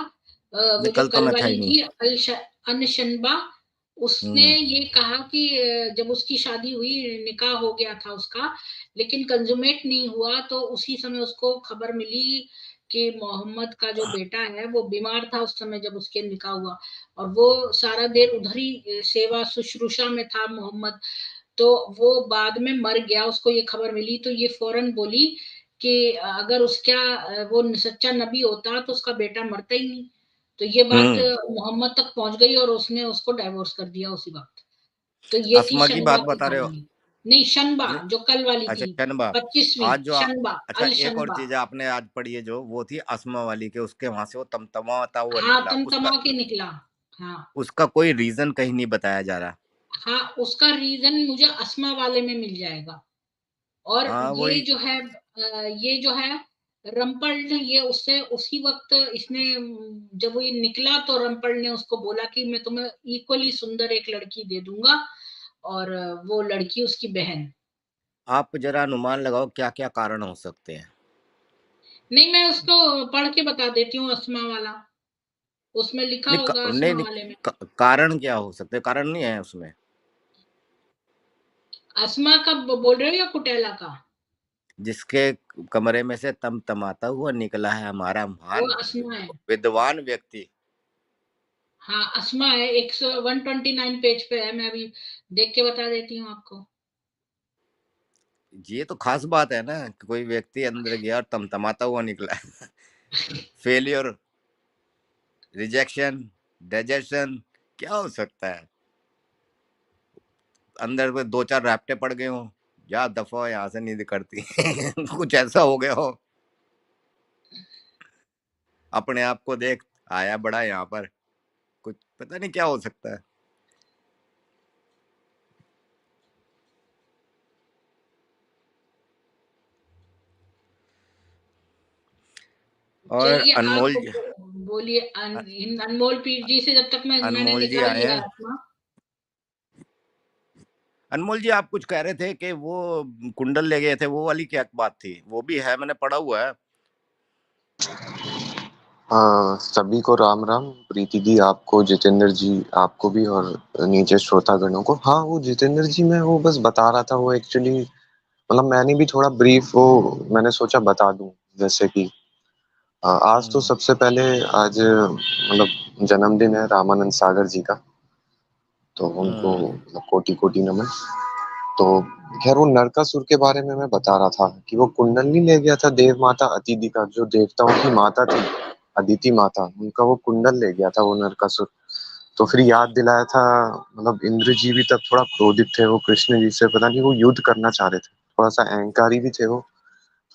वो जो
कल तो
कल
मैं था ही
वाली
नहीं।
थी अनशनबा, उसने
हम्म
ये कहा कि जब उसकी शादी हुई, निकाह हो गया था उसका, लेकिन कंजुमेट नहीं हुआ, तो उसी समय उसको खबर मिली कि मोहम्मद का जो बेटा है वो बीमार था उस समय जब उसके निकाह हुआ, और वो सारा देर उधर ही सेवा शुश्रूषा में था मोहम्मद। तो वो बाद में मर गया, उसको ये खबर मिली, तो ये फौरन बोली कि अगर उसका वो सच्चा नबी होता तो उसका बेटा मरता ही नहीं। तो ये बात
हम्म
मोहम्मद तक पहुंच गई और उसने उसको डाइवोर्स कर दिया उसी वक्त। तो ये थी
अस्मा की
शनबा
बात
की
बता रहे हो?
कहानी। नहीं, शनबा
नहीं,
जो कल वाली
अच्छा
थी,
शनबा।
25वीं
आज जो
शनबा,
अच्छा,
अल
एक और
शनबा।
चीज है आपने आज पढ़ी है जो, वो थी अस्मा वाली के, उसके वहां से वो तमतमाता हुआ
हाँ,
निकला
तमतमा
उसका।
के निकला। हाँ
उसका कोई रीजन कहीं नहीं बताया जा रहा।
हाँ, उसका रीजन मुझे अस्मा वाले में मिल जाएगा। और
हाँ
ये
वही।
जो है ये जो है रम्पल, ये उससे उसी वक्त इसने जब वो ये निकला तो रम्पल ने उसको बोला कि मैं तुम्हें इक्वली सुंदर एक लड़की दे दूंगा, और वो लड़की उसकी बहन।
आप जरा अनुमान लगाओ क्या क्या कारण हो सकते हैं।
नहीं, मैं उसको पढ़ के बता देती हूँ, अस्मा वाला उसमें लिखा
नहीं
होगा,
नहीं
अस्मा
नहीं,
वाले में।
कारण क्या हो सकते हैं, कारण नहीं है उसमें।
अस्मा का बोल रहे हो या कुटेला का?
जिसके कमरे में से तमतमाता हुआ निकला है हमारा
वो
महान
अस्मा है।
विद्वान व्यक्ति।
हाँ, अस्मा है, 129 पेज पे है, मैं अभी देख के बता देती हूँ आपको।
ये तो खास बात है ना कि कोई व्यक्ति अंदर गया और तमतमाता हुआ निकला। फेलियर, रिजेक्शन, डाइजेशन, क्या हो सकता है। अंदर में दो चार रैप्टे पड़ गए हो, या दफा यहाँ से नहीं करती। कुछ ऐसा हो गया हो, अपने आप को देख आया बड़ा यहाँ पर, कुछ पता नहीं क्या हो सकता है। और
चलिए, आप
अनमोल
बोलिए। इन अनमोल पीर जी से जब तक मैंने
अनमोल जी
निकाल
आए
लिया
हैं।
आत्मा।
अनमोल जी, आप कुछ कह रहे थे कि वो कुंडल ले गए थे, वो वाली क्या बात थी। वो भी है, मैंने पढ़ा हुआ है।
सभी को राम राम। प्रीति दी आपको, जितेंद्र जी आपको भी, और नीचे श्रोतागणों को। हाँ, वो जितेंद्र जी, मैं वो बस बता रहा था, वो एक्चुअली मतलब मैंने भी थोड़ा ब्रीफ वो मैंने सोचा बता दूं। जैसे कि आज तो
हम्म।
सबसे पहले आज मतलब जन्मदिन है रामानंद सागर जी का, तो उनको
हम्म।
मतलब कोटि कोटि नमन। तो खैर, वो नरकासुर के बारे में मैं बता रहा था कि वो कुंडली ले गया था देव माता अतिथि का, जो देवताओं की माता थी, अदिति माता, उनका वो कुंडल ले गया था वो नरकासुर। तो फिर याद दिलाया था, मतलब इंद्र जी भी तब थोड़ा क्रोधित थे, वो कृष्ण जी से पता नहीं वो युद्ध करना चाह रहे थे, थोड़ा सा अहंकारी भी थे वो,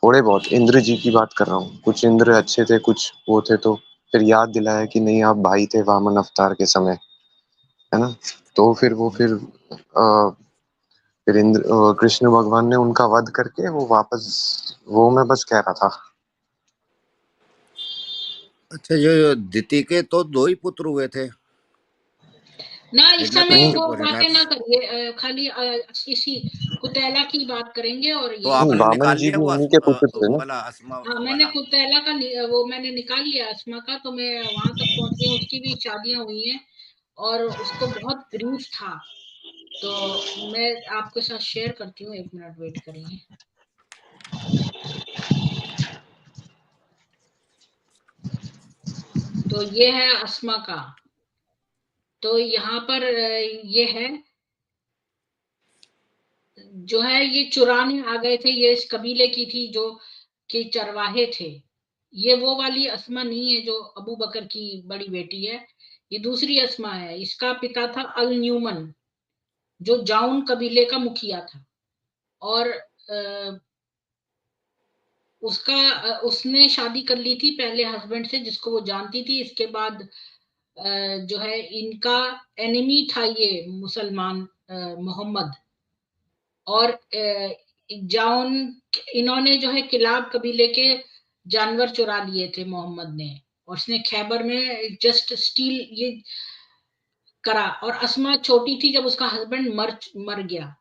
थोड़े बहुत। इंद्र जी की बात कर रहा हूँ, कुछ इंद्र अच्छे थे, कुछ वो थे। तो फिर याद दिलाया कि नहीं, आप भाई थे वामन अवतार के समय, है ना। तो फिर वो फिर इंद्र कृष्ण भगवान ने उनका वध करके वो वापस, वो मैं बस कह रहा था।
अच्छा, ये दिति के तो दो ही पुत्र हुए थे,
ना, इस समय
हिरण्यकश्यप
वो
और
बातें ना
हिरण्याक्ष।
करिए, खाली इसी कुतैला की बात करेंगे और
तो
ये
आपने
वामन
निकाल
जी
लिया
भी
वो
उन्हीं के पुत्र थे
वो
ना।
वाला अस्मा
हाँ, मैंने
वाला।
कुतैला का वो मैंने निकाल लिया अस्मा का, तो मैं वहां तक पहुंच गई हूँ, उसकी भी शादियां हुई हैं और उसको बहुत ग्रीफ था। तो मैं आपके साथ शेयर करती हूँ, 1 मिनट वेट करिए। तो ये है अस्मा का। तो यहाँ पर ये है, जो है ये चुराने आ गए थे, ये इस कबीले की थी जो कि चरवाहे थे। ये वो वाली अस्मा नहीं है जो अबू बकर की बड़ी बेटी है, ये दूसरी अस्मा है। इसका पिता था अल न्यूमन, जो जाउन कबीले का मुखिया था। और उसने शादी कर ली थी पहले हस्बैंड से, जिसको वो जानती थी। इसके बाद जो है इनका एनिमी था ये मुसलमान मोहम्मद। और जाउन, इन्होंने जो है किलाब कबीले के जानवर चुरा लिए थे मोहम्मद ने, और उसने खैबर में जस्ट स्टील ये करा। और अस्मा छोटी थी जब उसका हस्बैंड मर गया,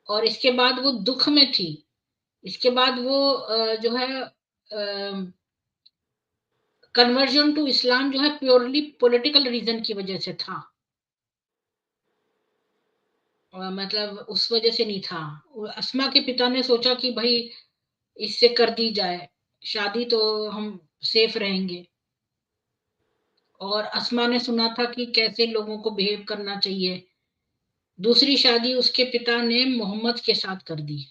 और इसके बाद वो दुख में थी। इसके बाद वो जो है कन्वर्जन टू इस्लाम जो है प्योरली पॉलिटिकल रीजन की वजह से था, मतलब उस वजह से नहीं था। अस्मा के पिता ने सोचा कि भाई इससे कर दी जाए शादी, तो हम सेफ रहेंगे। और अस्मा ने सुना था कि कैसे लोगों को बिहेव करना चाहिए। दूसरी शादी उसके पिता ने मोहम्मद के साथ कर दी,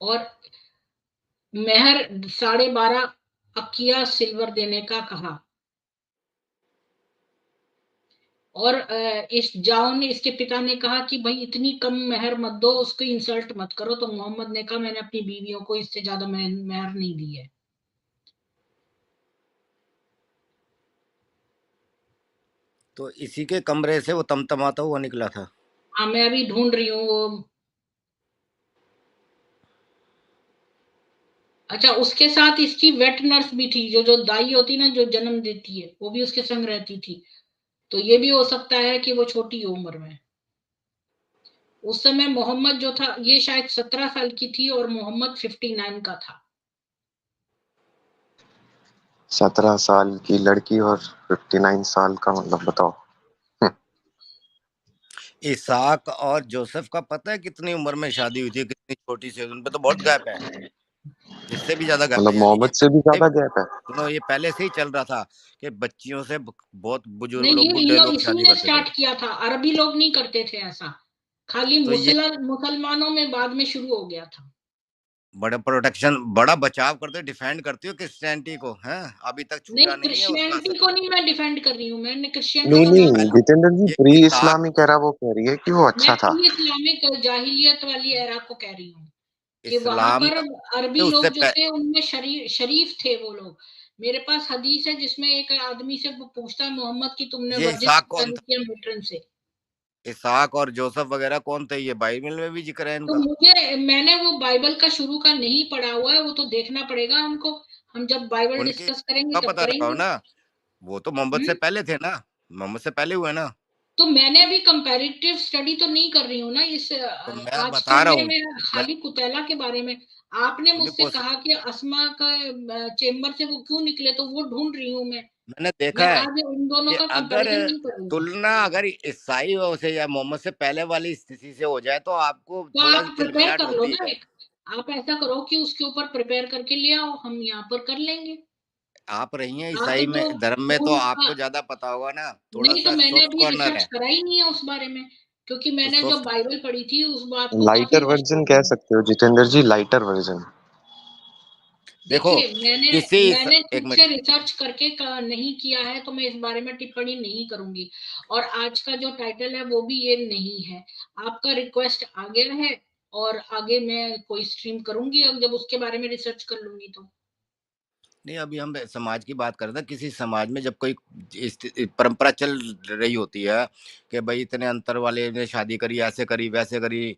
और मेहर 12.5 अकिया सिल्वर देने का कहा। और इस जाओ ने, इसके पिता ने कहा कि भाई इतनी कम मेहर मत दो, उसको इंसल्ट मत करो। तो मोहम्मद ने कहा मैंने अपनी बीवियों को इससे ज्यादा मेहर नहीं दी है।
तो इसी के कमरे से वो तमतमाता हुआ निकला था।
हाँ, मैं अभी ढूंढ रही हूँ वो। अच्छा, उसके साथ इसकी वेट नर्स भी थी, जो जो दाई होती ना, जो जन्म देती है, वो भी उसके संग रहती थी। तो ये भी हो सकता है कि वो छोटी उम्र में, उस समय मोहम्मद जो था, ये शायद 17 साल की थी और मोहम्मद 59 का था।
17 साल की लड़की और 59 साल का, मतलब बताओ।
इसाक और जोसेफ का पता है कितनी उम्र में शादी हुई थी, कितनी छोटी सी, उन पे तो बहुत गैप है, इससे भी ज्यादा गैप
मतलब
है।
मोहम्मद से भी ज्यादा गैप है।
सुनो, ये पहले से ही चल रहा था कि बच्चियों से बहुत बुजुर्ग
नहीं,
लोग,
ये
बुढ़े लोग
इसी
शादी
ने
करते थे।
स्टार्ट किया था, अरबी लोग नहीं करते थे ऐसा, खाली
तो ये
मुसलमानों में बाद में शुरू हो गया था।
बड़ा प्रोटेक्शन, बड़ा बचाव करते, डिफेंड करती हो क्रिश्चियनिटी को, हैं? अभी तक
नहीं,
छूटा नहीं है उसका असर।
क्रिश्चियनिटी को नहीं मैं डिफेंड कर रही हूँ, मैंने क्रिश्चियनिटी
नहीं
का
नहीं,
नाम नहीं
जितेंद्र जी
ये
प्री
इसाक,
इस्लामी कह रहा, वो कह रही है कि वो
मैं
अच्छा था।
प्री इस्लामिक जाहिलियत वाली एरा को कह रही हूँ, कि वहां
इस्लाम
पर अरबी
से उससे
लोग जो थे उनमें शरीफ थे वो लोग। मेरे पास हदीस है जिसमें एक आदमी से वो पूछता है, मोहम्मद की तुमने
ये
वर्जिश
इसाक कौन
नहीं
था?
किया मिट्रन से।
इसाक और जोसेफ वगैरह कौन थे? ये बाइबल में भी जिक्र है
तो
इनका।
मैंने वो बाइबल का शुरू का नहीं पढ़ा हुआ है, वो तो देखना पड़ेगा हमको, हम जब बाइबल
उनकी
डिस्कस करेंगे
का
तब
पता लगाओ
करेंगे।
ना, वो तो मोहम्मद से
हम्म।
पहले थे ना, मोहम्मद से पहले हुए ना।
तो मैंने अभी कंपैरेटिव स्टडी तो नहीं कर रही हूँ ना इस
तो मैं
आज तो
बता रहा हूँ,
मैं
मैं
खाली कुतैला के बारे में। आपने
नहीं
मुझसे
कोशिश,
कहा कि अस्मा का चेम्बर से वो क्यों निकले, तो वो ढूंढ रही हूँ मैं।
मैंने
मैं
देखा है
आज उन दोनों
कि
का
अगर
कंपैरिजन नहीं कर रही हूँ।
तुलना अगर ईसाइयों से या मोहम्मद से पहले वाली स्थिति से हो जाए तो आपको
तो
थोड़ा सी
आप प्रिपेयर
तिलमिलाहट
कर लो
होती
ना
है।
एक, आप ऐसा करो कि उसके ऊपर प्रिपेयर करके ले आओ, हम यहाँ पर कर लेंगे।
आप रही हैं
आप
ईसाई
जो
में, धर्म में, तो
खून का,
आपको ज्यादा पता होगा ना, थोड़ा
नहीं तो
सा
मैंने
सॉफ्ट
अभी
कॉर्नर
रिसर्च
है।
करा ही नहीं है उस बारे में, क्योंकि
तो
मैंने जब
सॉफ्ट,
बाइबल पढ़ी थी उस बात को काफी
लाइटर
वर्ष हो
वर्जन कह
गए।
सकते हो जितेंद्र जी, लाइटर वर्जन।
देखो
देखिए, मैंने
किसी
मैंने
एक
खुद
मिनट,
से रिसर्च करके नहीं किया है, तो मैं इस बारे में टिप्पणी नहीं करूंगी। और आज का जो टाइटल है वो भी ये नहीं है। आपका रिक्वेस्ट आ गया है, और आगे मैं कोई स्ट्रीम करूंगी, और जब उसके बारे में रिसर्च कर लूंगी तो।
नहीं अभी हम समाज की बात कर रहे थे। किसी समाज में जब कोई परंपरा चल रही होती है कि भाई इतने अंतर वाले ने शादी करी, ऐसे करी, वैसे करी,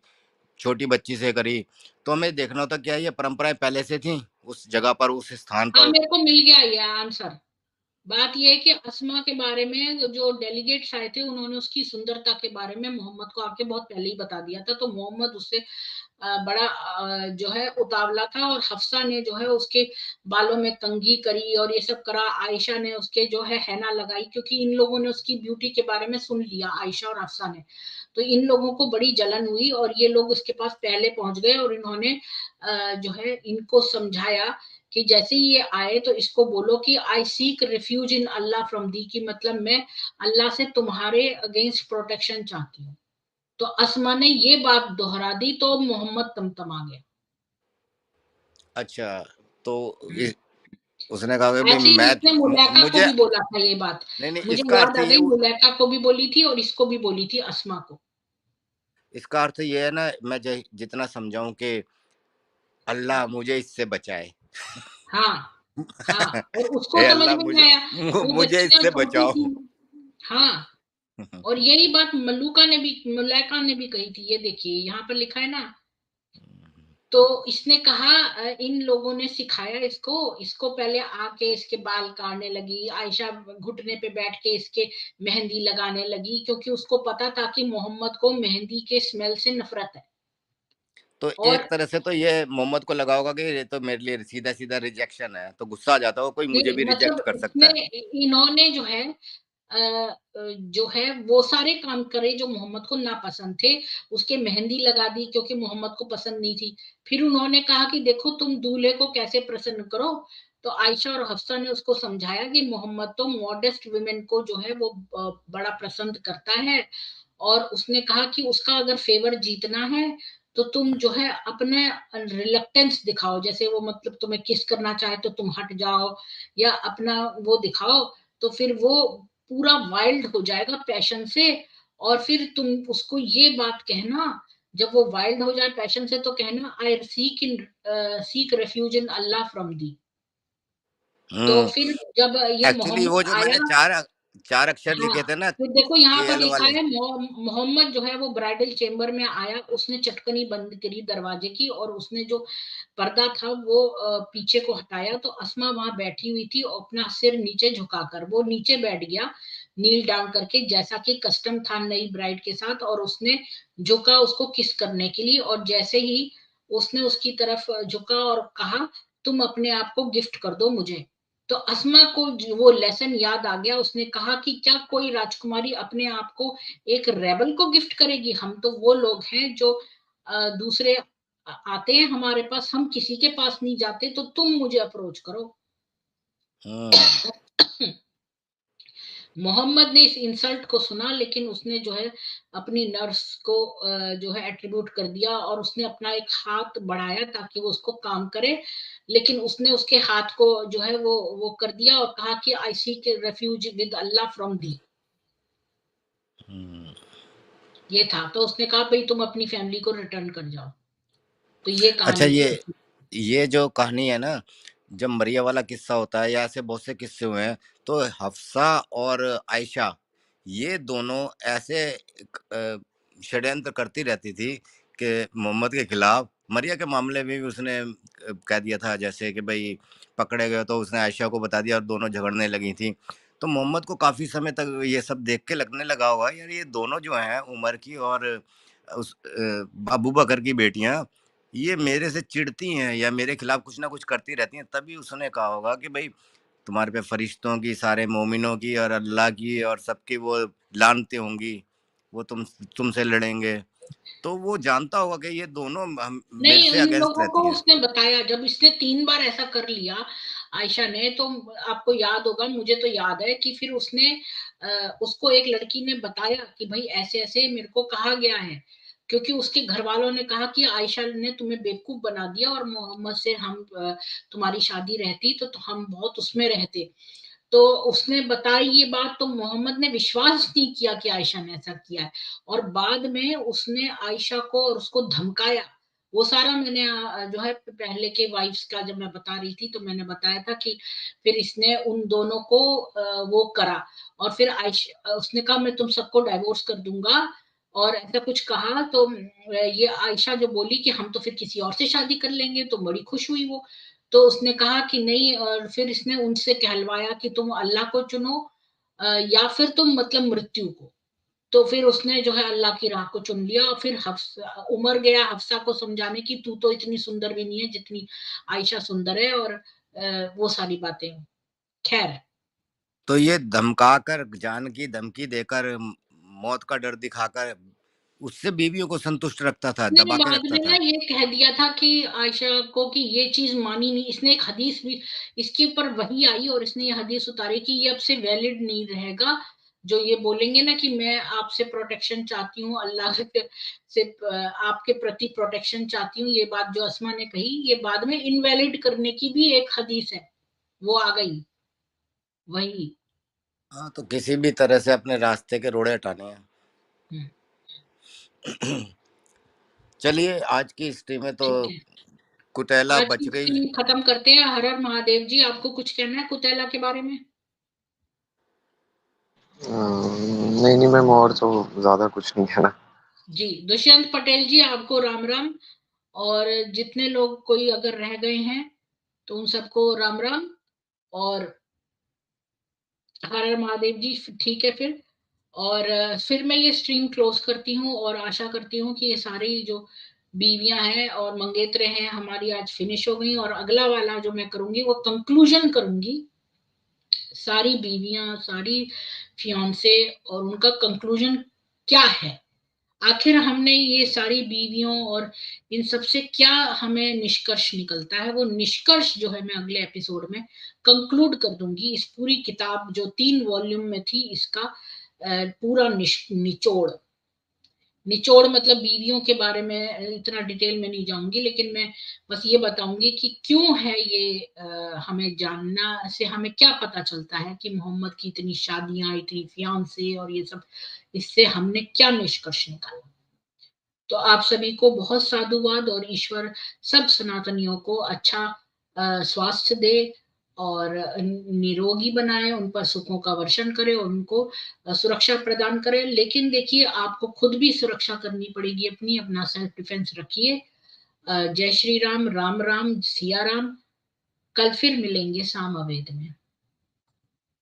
छोटी बच्ची से करी, तो हमें देखना होता क्या ये परंपराएं पहले से थी उस जगह पर, उस स्थान
हाँ,
पर।
मेरे को मिल गया ये आंसर। बात यह है कि अस्मा के बारे में जो डेलीगेट्स आए थे, उन्होंने उसकी सुंदरता के बारे में मोहम्मद को आके बहुत पहले ही बता दिया था, तो मोहम्मद उससे बड़ा जो है उतावला था, और हफ्सा ने जो है उसके बालों में कंघी करी और ये सब करा, आयशा ने उसके जो है हैना लगाई, क्योंकि इन लोगों ने उसकी ब्यूटी के बारे में सुन लिया, आयशा और हफ्सा ने। तो इन लोगों को बड़ी जलन हुई, और ये लोग उसके पास पहले पहुंच गए, और इन्होंने जो है इनको समझाया कि जैसे ही ये आए तो इसको बोलो कि आई seek refuge in Allah from the, की मतलब मैं अल्लाह से तुम्हारे अगेंस्ट प्रोटेक्शन चाहती हूँ। तो अस्मा ने ये बात दोहरा दी, तो मोहम्मद तमतमा गया।
अच्छा, तो उसने कहा कि भाई
ऐसे ही
मैं,
उसने मुलैका को
मुझे,
भी बोला था ये बात।
नहीं नहीं,
मुझे
इसका
याद
अर्थ
आ
ये,
गई, मुलैका को भी बोली थी और इसको भी बोली थी, अस्मा को।
इसका अर्थ ये है ना, मैं जितना समझाऊं कि अल्लाह मुझे इससे बचाए।
हाँ, हाँ, और उसको
हे
समझ
अल्लाह
में नहीं
मुझे,
आया, वो
मुझे
बच्चियां
इससे
छोटी
बचाओ।
थी। हाँ, और यही बात मल्लूका ने भी, मुलैका ने भी कही थी, ये देखिए यहाँ पर लिखा है ना। तो इसने कहा इन लोगों ने सिखाया इसको, इसको पहले आके इसके बाल काटने लगी, आयशा घुटने पे बैठ के इसके मेहंदी लगाने लगी, क्योंकि उसको पता था कि मोहम्मद को मेहंदी के स्मेल से नफरत है।
तो
और
एक तरह से तो ये मोहम्मद को लगा होगा कि ये तो मेरे लिए सीधा सीधा रिजेक्शन है, तो गुस्सा आ जाता हो, कोई मुझे भी रिजेक्ट
मतलब
कर सकता
इसने,
है।
इन्होंने जो है जो है वो सारे काम करे जो मोहम्मद को नापसंद थे। उसके मेहंदी लगा दी क्योंकि मोहम्मद को पसंद नहीं थी। फिर उन्होंने कहा कि देखो तुम दूल्हे को कैसे प्रसन्न करो। तो आयशा और हफ्सा ने उसको समझाया कि मोहम्मद तो मॉडेस्ट वुमेन को जो है वो बड़ा पसंद करता है, और उसने कहा कि उसका अगर फेवर जीतना है तो तुम जो है अपने रिलक्टेंस दिखाओ, जैसे वो मतलब तुम्हें किस करना चाहे तो तुम हट जाओ, या अपना वो दिखाओ, तो फिर वो पूरा वाइल्ड हो जाएगा पैशन से। और फिर तुम उसको ये बात कहना, जब वो वाइल्ड हो जाए पैशन से, तो कहना आई seek refuge in Allah from the. तो
हम्म।
फिर जब ये
एक्चुअली वो
मोहम्मद
जो मैंने
आया,
चार 4 अक्षर
हाँ,
लिखे थे ना,
तो देखो यहाँ पर
केएल
लिखा
वाले।
है मोहम्मद जो है वो ब्राइडल चेम्बर में आया, उसने चटकनी बंद करी दरवाजे की और उसने जो पर्दा था वो पीछे को हटाया, तो अस्मा वहां बैठी हुई थी और अपना सिर नीचे झुकाकर वो नीचे बैठ गया, नील डाउन करके, जैसा कि कस्टम था नई ब्राइड के साथ, और उसने झुका उसको किस करने के लिए, और जैसे ही उसने उसकी तरफ झुका और कहा तुम अपने आप को गिफ्ट कर दो मुझे, तो अस्मा को वो लेसन याद आ गया। उसने कहा कि क्या कोई राजकुमारी अपने आप को एक रेबल को गिफ्ट करेगी? हम तो वो लोग हैं जो दूसरे आते हैं हमारे पास, हम किसी के पास नहीं जाते, तो तुम मुझे अप्रोच करो। मोहम्मद ने इस इंसल्ट को सुना, लेकिन उसने जो है अपनी नर्स को जो है एट्रीब्यूट कर दिया, और उसने अपना एक हाथ बढ़ाया ताकि वो उसको काम करे, लेकिन उसने उसके हाथ को जो है वो कर दिया और कहा कि आई seek refuge with Allah from the. ये था, तो उसने कहा भाई तुम अपनी फैमिली को रिटर्न कर जाओ। तो ये
अच्छा,
कहानी थी।
ये जो कहानी है ना, जब मरिया वाला किस्सा होता है या ऐसे बहुत से किस्से हुए हैं, तो हफ्सा और आयशा ये दोनों ऐसे षड्यंत्र करती रहती थी कि मोहम्मद के खिलाफ। मरिया के मामले में भी उसने कह दिया था, जैसे कि भाई पकड़े गए तो उसने आयशा को बता दिया और दोनों झगड़ने लगी थी। तो मोहम्मद को काफ़ी समय तक ये सब देख के लगने लगा होगा, यार ये दोनों जो हैं उमर की और उस अबू बकर की बेटियां, ये मेरे से चिढ़ती हैं या मेरे खिलाफ कुछ ना कुछ करती रहती हैं। तभी उसने कहा होगा कि भाई तुम्हारे पे फरिश्तों की, सारे मोमिनों की और अल्लाह की और सबकी वो लानतें होंगी, वो तुमसे लड़ेंगे। तो वो जानता होगा कि ये दोनों मेरे
नहीं,
से
उन
अगेंस्ट
लोगों को
रहती हैं।
उसने बताया, जब इसने 3 बार ऐसा कर लिया आयशा ने, तो आपको याद होगा, मुझे तो याद है कि फिर उसने उसको एक लड़की ने बताया कि भाई ऐसे ऐसे मेरे को कहा गया है, क्योंकि उसके घर वालों ने कहा कि आयशा ने तुम्हें बेवकूफ बना दिया, और मोहम्मद से हम तुम्हारी शादी रहती तो हम बहुत उसमें रहते। तो उसने बताई ये बात, तो मोहम्मद ने विश्वास नहीं किया कि आयशा ने ऐसा किया है, और बाद में उसने आयशा को और उसको धमकाया। वो सारा मैंने जो है पहले के वाइफ्स का जब मैं बता रही थी तो मैंने बताया था कि फिर इसने उन दोनों को वो करा, और फिर आयशा उसने कहा मैं तुम सबको डाइवोर्स कर दूंगा, और ऐसा कुछ कहा, तो ये आयशा जो बोली कि हम तो फिर किसी और से शादी कर लेंगे, तो बड़ी खुश हुई वो। तो उसने कहा कि नहीं, और फिर इसने उनसे कहलवाया कि तुम अल्लाह को चुनो या फिर तुम मतलब मृत्यु को। तो फिर उसने जो है अल्लाह की राह को चुन लिया, और फिर उमर गया हफ्सा को समझाने की तू तो इतनी सुंदर भी नहीं है जितनी आयशा सुंदर है, और वो सारी बातें। खैर,
तो ये धमकाकर, जान की धमकी देकर, मौत का डर दिखाकर उससे बीवियों को संतुष्ट रखता था,
नहीं,
दबा के
बाद
रखता
में ना
था।
ये कह दिया था कि आयशा को कि ये चीज मानी नहीं, इसने एक हदीस भी इसके ऊपर वही आई, और इसने ये हदीस उतारी कि ये अब से वैलिड नहीं रहेगा, जो ये बोलेंगे ना कि मैं आपसे प्रोटेक्शन चाहती हूँ, अल्लाह से आपके प्रति प्रोटेक्शन चाहती हूँ, ये बात जो अस्मा ने कही ये बाद में इनवैलिड करने की भी एक हदीस है, वो आ गई वही।
हाँ, तो किसी भी तरह से अपने रास्ते के रोड़े हटाने हैं।
हम्म,
चलिए, आज की हिस्ट्री में तो
ठीक है,
कुटेला
आज
बच
की
गई।
स्ट्रीम खत्म करते हैं। हर हर महादेव जी, आपको कुछ कहना है कुतैला के बारे में?
नहीं नहीं मैम, और तो ज्यादा कुछ नहीं है ना।
जी, दुष्यंत पटेल जी आपको राम राम, और जितने लोग कोई अगर रह गए हैं तो उन सबको राम राम, और हर हर महादेव जी। ठीक है फिर, और फिर मैं ये स्ट्रीम क्लोज करती हूँ, और आशा करती हूँ कि ये सारी जो बीवियां हैं और मंगेतरे हैं हमारी आज फिनिश हो गई, और अगला वाला जो मैं करूंगी वो कंक्लूजन करूंगी, सारी बीवियां, सारी फियांसे, और उनका कंक्लूजन क्या है, आखिर हमने ये सारी बीवियों और इन सब से क्या हमें निष्कर्ष निकलता है, वो निष्कर्ष जो है मैं अगले एपिसोड में कंक्लूड कर दूंगी। इस पूरी किताब जो 3 वॉल्यूम में थी इसका पूरा निचोड़, निचोड़ मतलब बीवियों के बारे में इतना डिटेल में नहीं जाऊंगी, लेकिन मैं बस ये बताऊंगी कि क्यों है ये, हमें जानना से हमें क्या पता चलता है कि मोहम्मद की इतनी शादियां, इतनी फियांसे और ये सब, इससे हमने क्या निष्कर्ष निकाला। तो आप सभी को बहुत साधुवाद, और ईश्वर सब सनातनियों को अच्छा स्वास्थ्य दे, और निरोगी बनाए, उन पर सुखों का वर्षण करे और उनको सुरक्षा प्रदान करे। लेकिन देखिए आपको खुद भी सुरक्षा करनी पड़ेगी अपनी, अपना सेल्फ डिफेंस रखिए। जय श्री राम, राम राम, सिया राम। कल फिर मिलेंगे साम अवेद में।